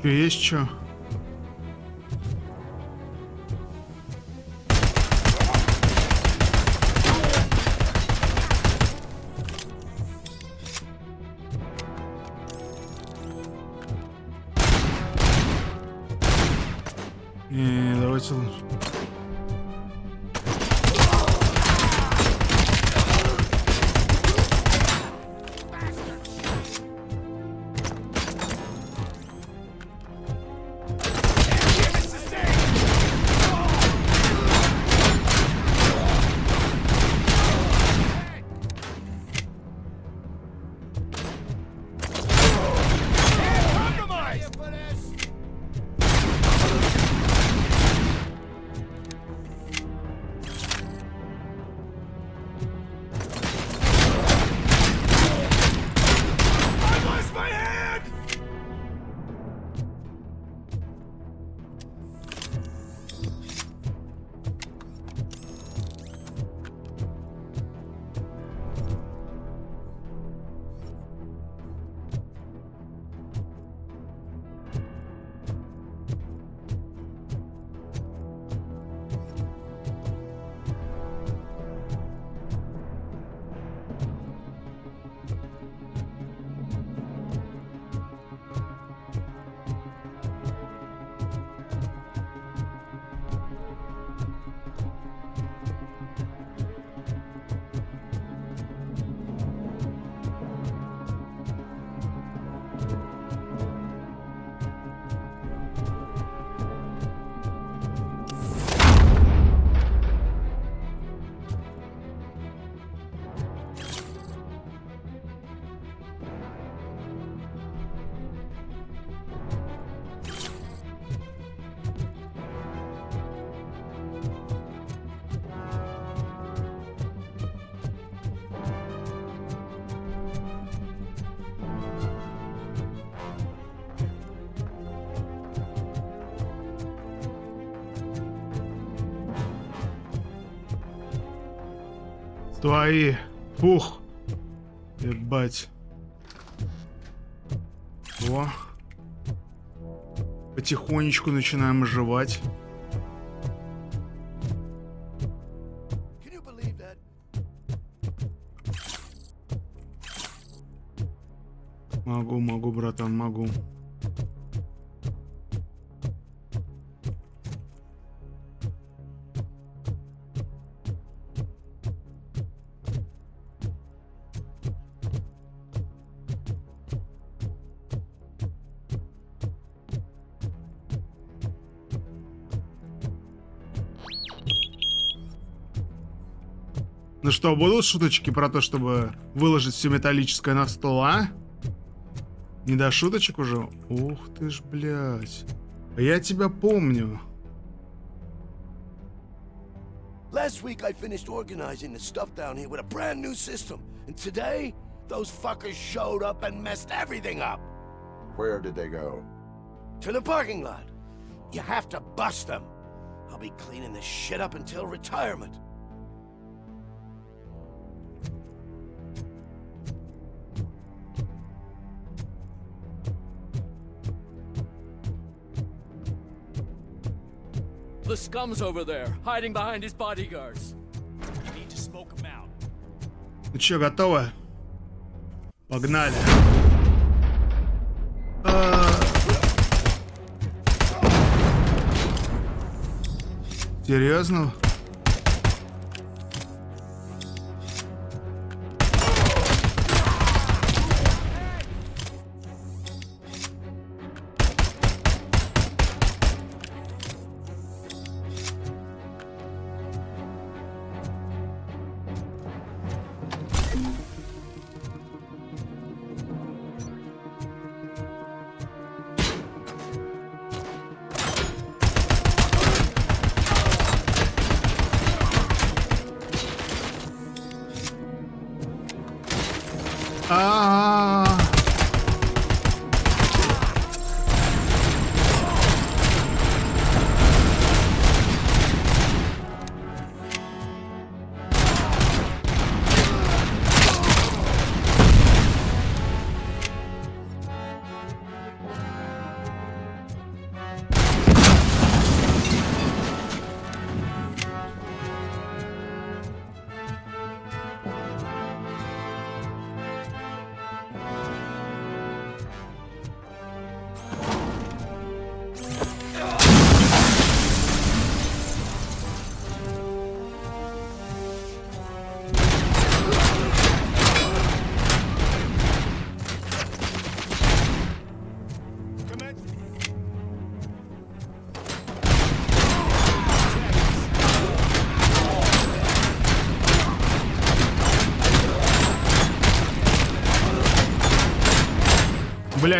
Чё, есть чё? Не, давайте лучше. Твои. Фух. Ебать. О. Потихонечку начинаем оживать. Могу, братан, могу. Ну что, будут шуточки про то, чтобы выложить все металлическое на стол, а? Не до шуточек уже? Ух ты ж, блядь. Я тебя помню. Last week I finished organizing the stuff down here with a brand new system. And today, those fuckers showed up and messed everything up. Where did they go? To the parking lot. You have to bust them. I'll be cleaning this shit up until retirement. The scum's over there, hiding behind his bodyguards. We need to smoke him out. Ну чё, готово? Погнали. Серьезно?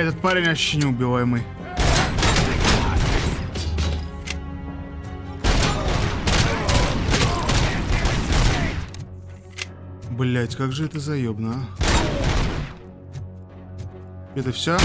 этот парень вообще неубиваемый. Блять, как же это заебно, а? Это все?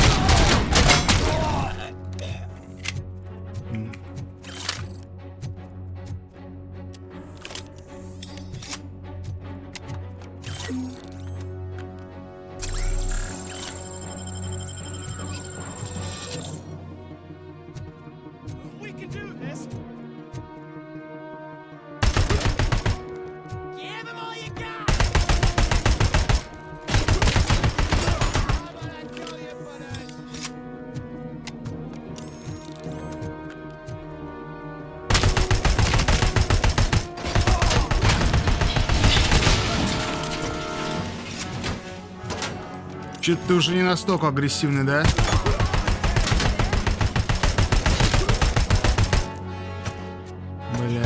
Че-то ты уже не настолько агрессивный, да? Бля.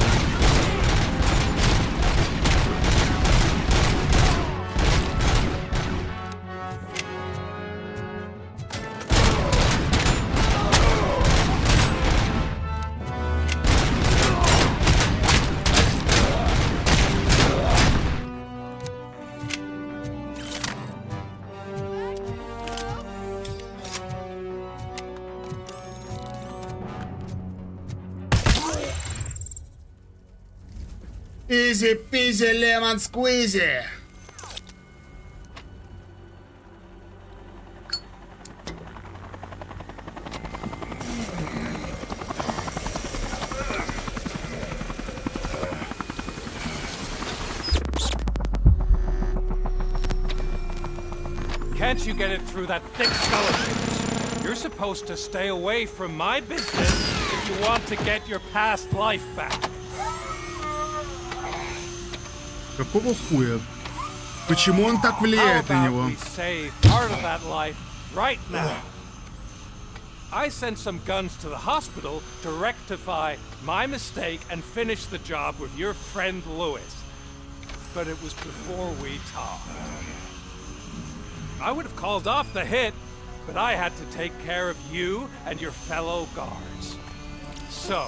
Изи-пизи, лемон сквизи. Can't you get it through that thick skeleton? You're supposed to stay away from my business if you want to get your past life back. Какого хуя? Почему он так влияет на него? I sent some guns to the hospital to rectify my mistake and finish the job with your friend Lewis. But it was before we talked. I would have called off the hit, but I had to take care of you and your fellow guards. So,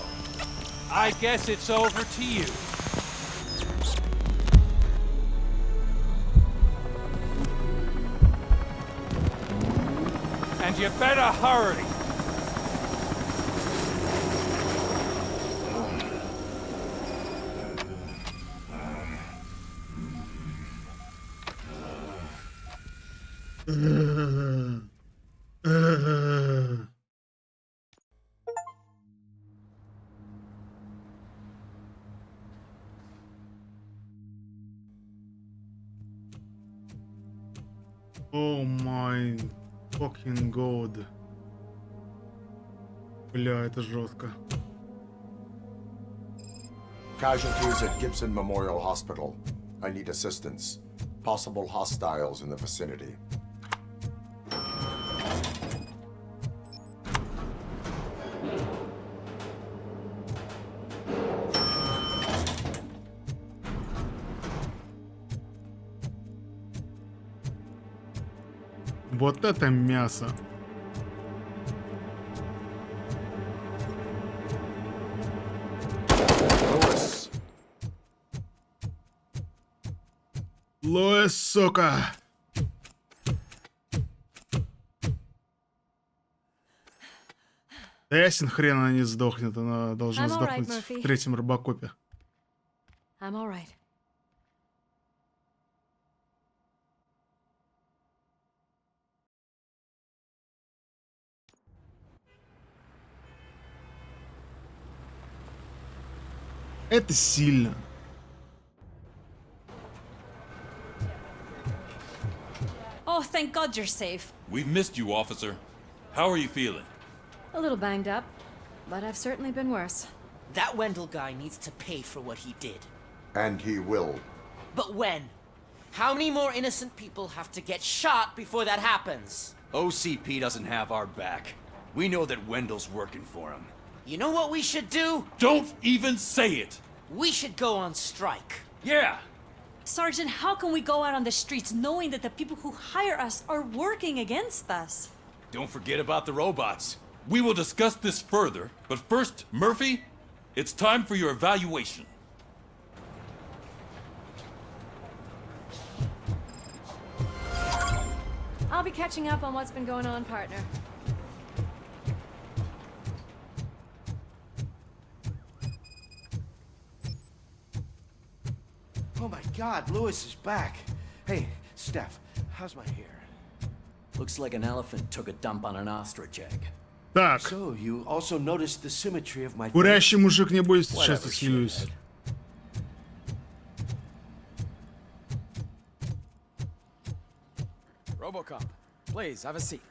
I guess it's over to you. And you better hurry. Oh my fucking god. Бля, это жестко. Casualties at Gibson Memorial Hospital. I need assistance. Possible hostiles in the vicinity. Вот это мясо. Лоис, сука. Да ясен хрен она не сдохнет, она должна сдохнуть в третьем Робокопе. I'm all right. Это сильно. Oh, thank God you're safe. We've missed you, officer. How are you feeling? A little banged up, but I've certainly been worse. That Wendell guy needs to pay for what he did. And he will. But when? How many more innocent people have to get shot before that happens? OCP doesn't have our back. We know that Wendell's working for him. You know what we should do? Don't even say it! We should go on strike. Yeah! Sergeant, how can we go out on the streets knowing that the people who hire us are working against us? Don't forget about the robots. We will discuss this further, but first, Murphy, it's time for your evaluation. I'll be catching up on what's been going on, partner. Oh my God, Lewis is back. Hey, Steph, how's my hair? Looks like an elephant took a dump on an ostrich egg. Так. So, you also noticed the symmetry of my face? Курящий мужик не будет сейчас смеюсь. RoboCop, please, have a seat.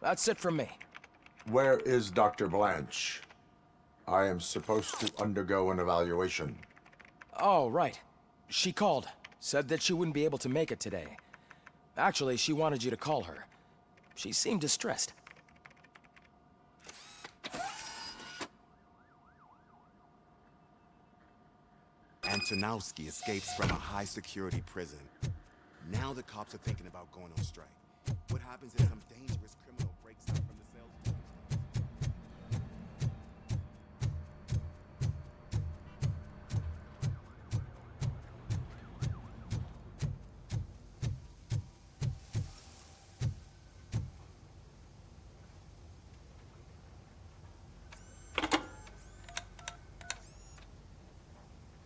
That's it from me. Where is Dr. Blanche? I am supposed to undergo an evaluation. Oh, right. She called. Said that she wouldn't be able to make it today. Actually, she wanted you to call her. She seemed distressed. Antonowski escapes from a high-security prison. Now the cops are thinking about going on strike. What happens if some dangerous criminal breaks out from the cells?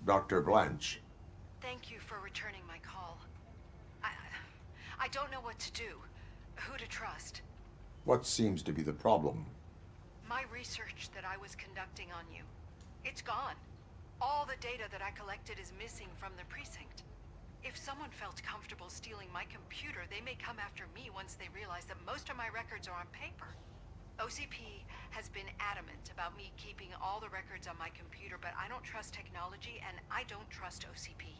Dr. Blanche. Thank you for returning my call. I don't know what to do, who to trust. What seems to be the problem? My research that I was conducting on you, it's gone. All the data that I collected is missing from the precinct. If someone felt comfortable stealing my computer, they may come after me once they realize that most of my records are on paper. OCP has been adamant about me keeping all the records on my computer, but I don't trust technology and I don't trust OCP.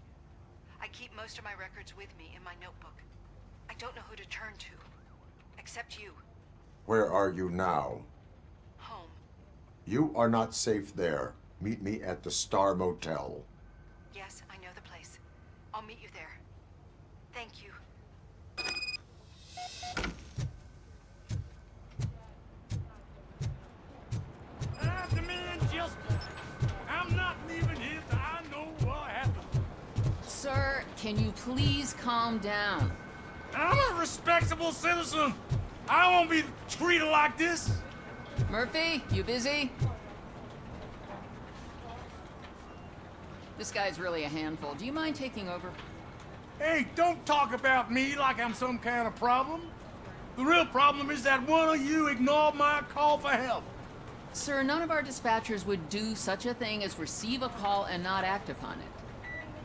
I keep most of my records with me in my notebook. I don't know who to turn to, except you. Where are you now? Home. You are not safe there. Meet me at the Star Motel. Yes, I know the place. I'll meet you there. Thank you. The man just... I'm not leaving here till I know what happened. Sir, can you please calm down? I'm a respectable citizen. I won't be treated like this. Murphy, you busy? This guy's really a handful. Do you mind taking over? Hey, don't talk about me like I'm some kind of problem. The real problem is that one of you ignored my call for help. Sir, none of our dispatchers would do such a thing as receive a call and not act upon it.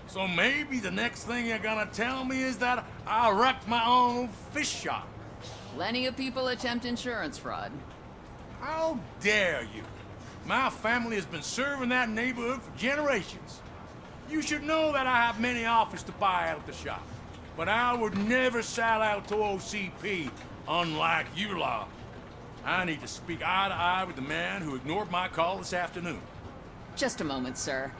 So maybe the next thing you're gonna tell me is that I wrecked my own fish shop. Plenty of people attempt insurance fraud. How dare you? My family has been serving that neighborhood for generations. You should know that I have many offers to buy out the shop. But I would never sell out to OCP, unlike you lot. I need to speak eye to eye with the man who ignored my call this afternoon. Just a moment, sir.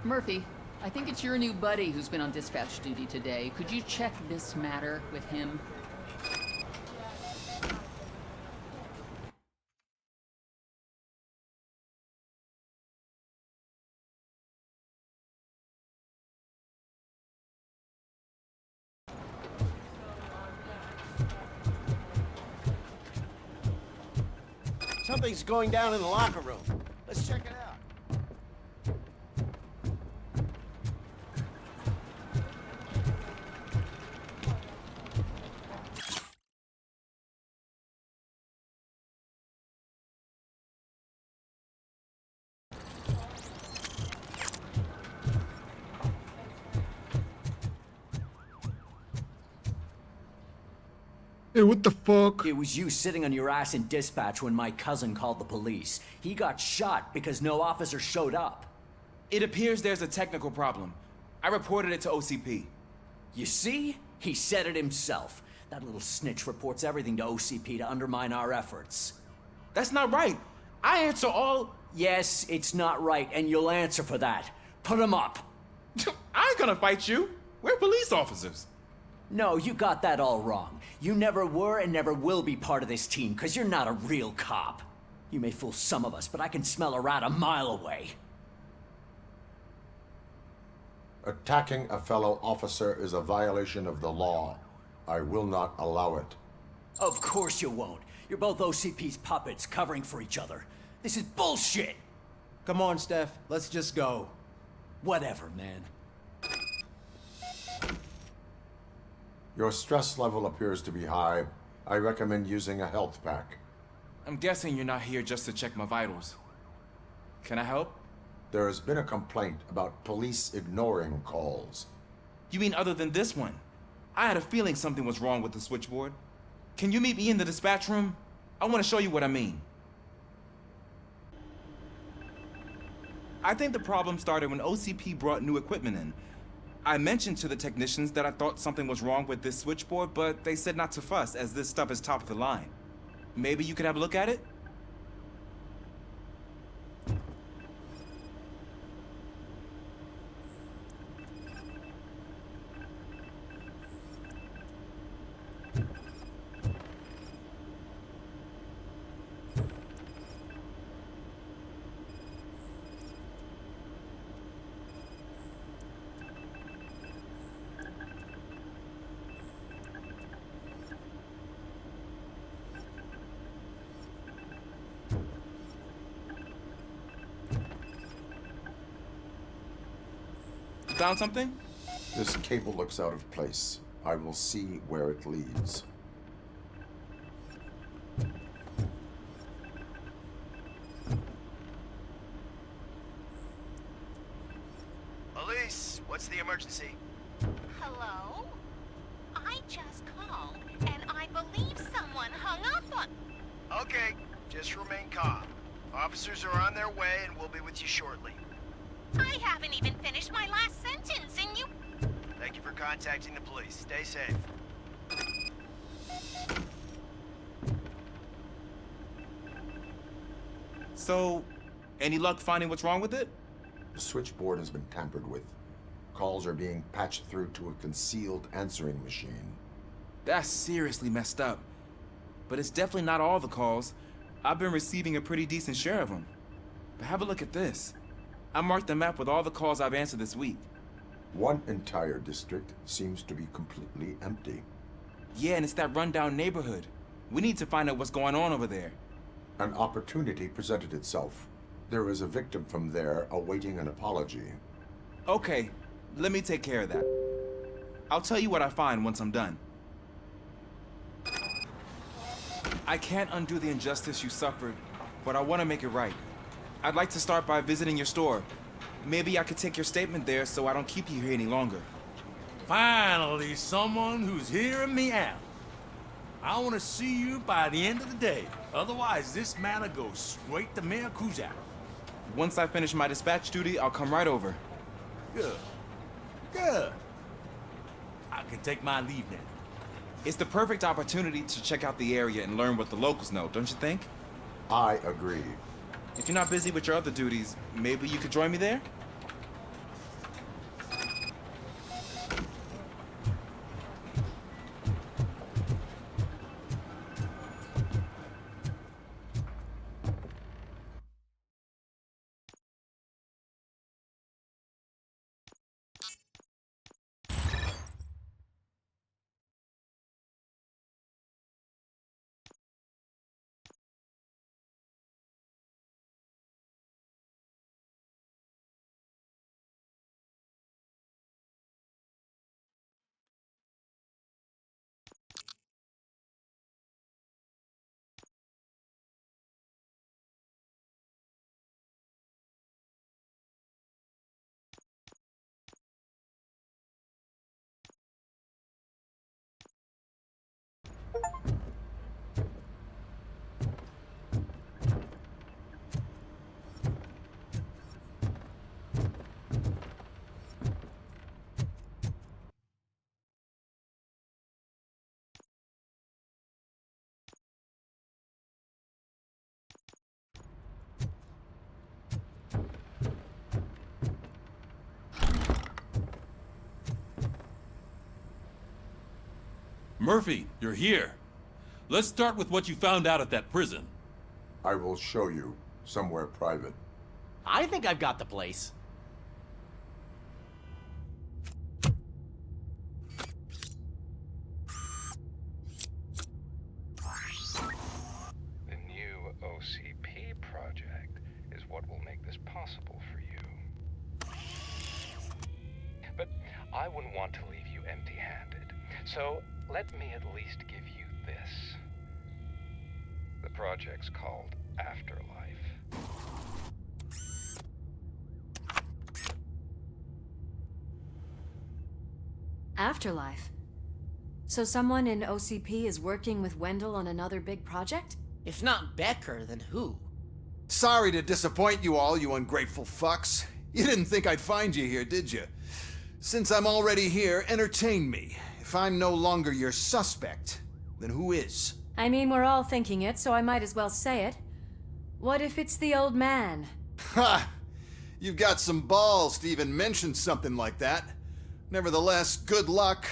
Murphy, I think it's your new buddy who's been on dispatch duty today. Could you check this matter with him? Something's going down in the locker room. Let's check it out. Hey, what the fuck? It was you sitting on your ass in dispatch when my cousin called the police. He got shot because no officer showed up. It appears there's a technical problem. I reported it to OCP. You see? He said it himself. That little snitch reports everything to OCP to undermine our efforts. That's not right. I answer all... Yes, it's not right, and you'll answer for that. Put him up. I ain't gonna fight you. We're police officers. No, you got that all wrong. You never were and never will be part of this team, because you're not a real cop. You may fool some of us, but I can smell a rat a mile away. Attacking a fellow officer is a violation of the law. I will not allow it. Of course you won't. You're both OCP's puppets covering for each other. This is bullshit! Come on, Steph. Let's just go. Whatever, man. Your stress level appears to be high. I recommend using a health pack. I'm guessing you're not here just to check my vitals. Can I help? There has been a complaint about police ignoring calls. You mean other than this one? I had a feeling something was wrong with the switchboard. Can you meet me in the dispatch room? I want to show you what I mean. I think the problem started when OCP brought new equipment in. I mentioned to the technicians that I thought something was wrong with this switchboard, but they said not to fuss, as this stuff is top of the line. Maybe you could have a look at it? Found something? This cable looks out of place. I will see where it leads. Elise, what's the emergency? Hello? I just called, and I believe someone hung up on... Okay, just remain calm. Officers are on their way and we'll be with you shortly. I haven't even finished my last sentence, and you... Thank you for contacting the police. Stay safe. So, any luck finding what's wrong with it? The switchboard has been tampered with. Calls are being patched through to a concealed answering machine. That's seriously messed up. But it's definitely not all the calls. I've been receiving a pretty decent share of them. But have a look at this. I marked the map with all the calls I've answered this week. One entire district seems to be completely empty. Yeah, and it's that rundown neighborhood. We need to find out what's going on over there. An opportunity presented itself. There is a victim from there awaiting an apology. Okay, let me take care of that. I'll tell you what I find once I'm done. I can't undo the injustice you suffered, but I want to make it right. I'd like to start by visiting your store. Maybe I could take your statement there so I don't keep you here any longer. Finally, someone who's hearing me out. I want to see you by the end of the day. Otherwise, this matter goes straight to Mayor Kuzak. Once I finish my dispatch duty, I'll come right over. Good. Good. I can take my leave now. It's the perfect opportunity to check out the area and learn what the locals know, don't you think? I agree. If you're not busy with your other duties, maybe you could join me there? Murphy, you're here. Let's start with what you found out at that prison. I will show you somewhere private. I think I've got the place. The new OCP project is what will make this possible for you. But I wouldn't want to leave you empty-handed, so let me at least give you this. The project's called Afterlife. Afterlife? So someone in OCP is working with Wendell on another big project? If not Becker, then who? Sorry to disappoint you all, you ungrateful fucks. You didn't think I'd find you here, did you? Since I'm already here, entertain me. If I'm no longer your suspect, then who is? I mean, we're all thinking it, so I might as well say it. What if it's the old man? Ha! You've got some balls to even mention something like that. Nevertheless, good luck.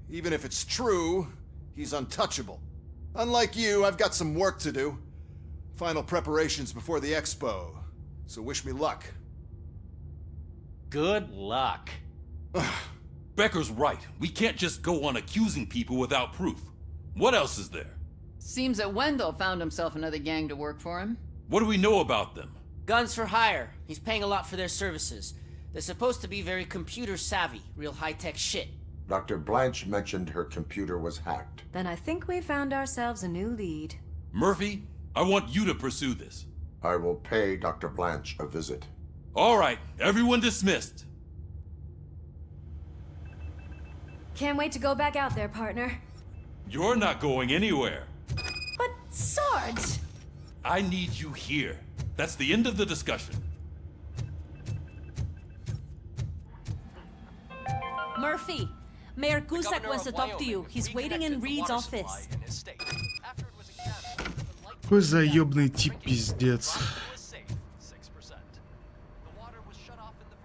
Even if it's true, he's untouchable. Unlike you, I've got some work to do. Final preparations before the expo. So wish me luck. Good luck. Becker's right. We can't just go on accusing people without proof. What else is there? Seems that Wendell found himself another gang to work for him. What do we know about them? Guns for hire. He's paying a lot for their services. They're supposed to be very computer savvy, real high-tech shit. Dr. Blanche mentioned her computer was hacked. Then I think we found ourselves a new lead. Murphy, I want you to pursue this. I will pay Dr. Blanche a visit. All right, everyone dismissed. Can't wait to go back out there, partner. You're not going anywhere. But, Sarge! I need you here. That's the end of the discussion. Murphy, Mayor Cusack wants to talk to you. He's waiting in Reed's office. Какой заебный тип, пиздец.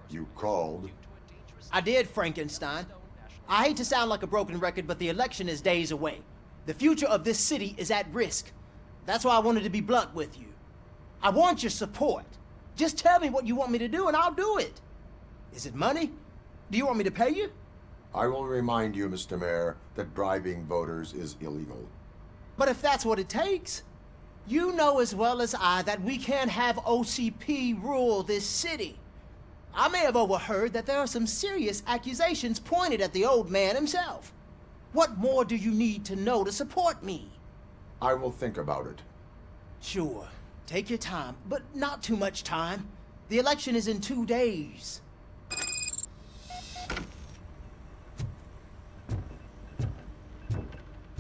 You called? I did, Frankenstein. I hate to sound like a broken record, but the election is days away. The future of this city is at risk. That's why I wanted to be blunt with you. I want your support. Just tell me what you want me to do and I'll do it. Is it money? Do you want me to pay you? I will remind you, Mr. Mayor, that bribing voters is illegal. But if that's what it takes, you know as well as I that we can't have OCP rule this city. I may have overheard that there are some serious accusations pointed at the old man himself. What more do you need to know to support me? I will think about it. Sure. Take your time, but not too much time. The election is in 2 days.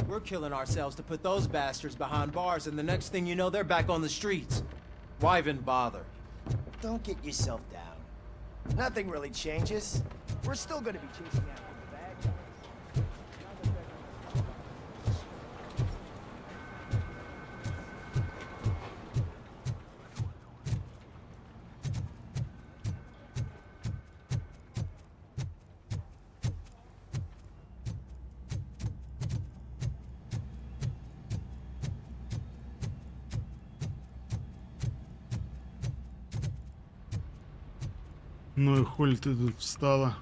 We're killing ourselves to put those bastards behind bars, and the next thing you know, they're back on the streets. Why even bother? Don't get yourself down. Nothing really changes. We're still gonna be chasing after the bad guys. Ну и хули ты тут встала?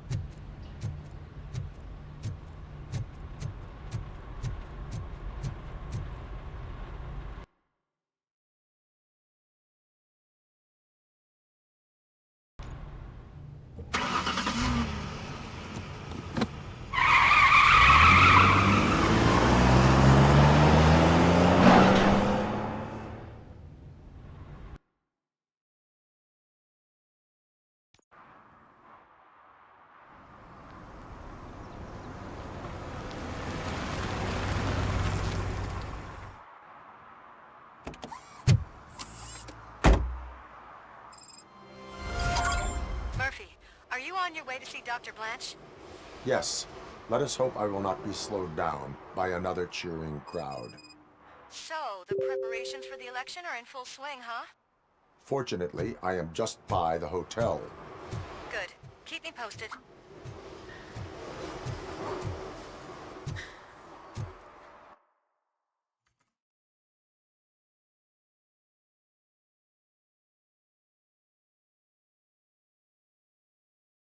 Are you on your way to see Dr. Blanche? Yes. Let us hope I will not be slowed down by another cheering crowd. So, the preparations for the election are in full swing, huh? Fortunately, I am just by the hotel. Good. Keep me posted.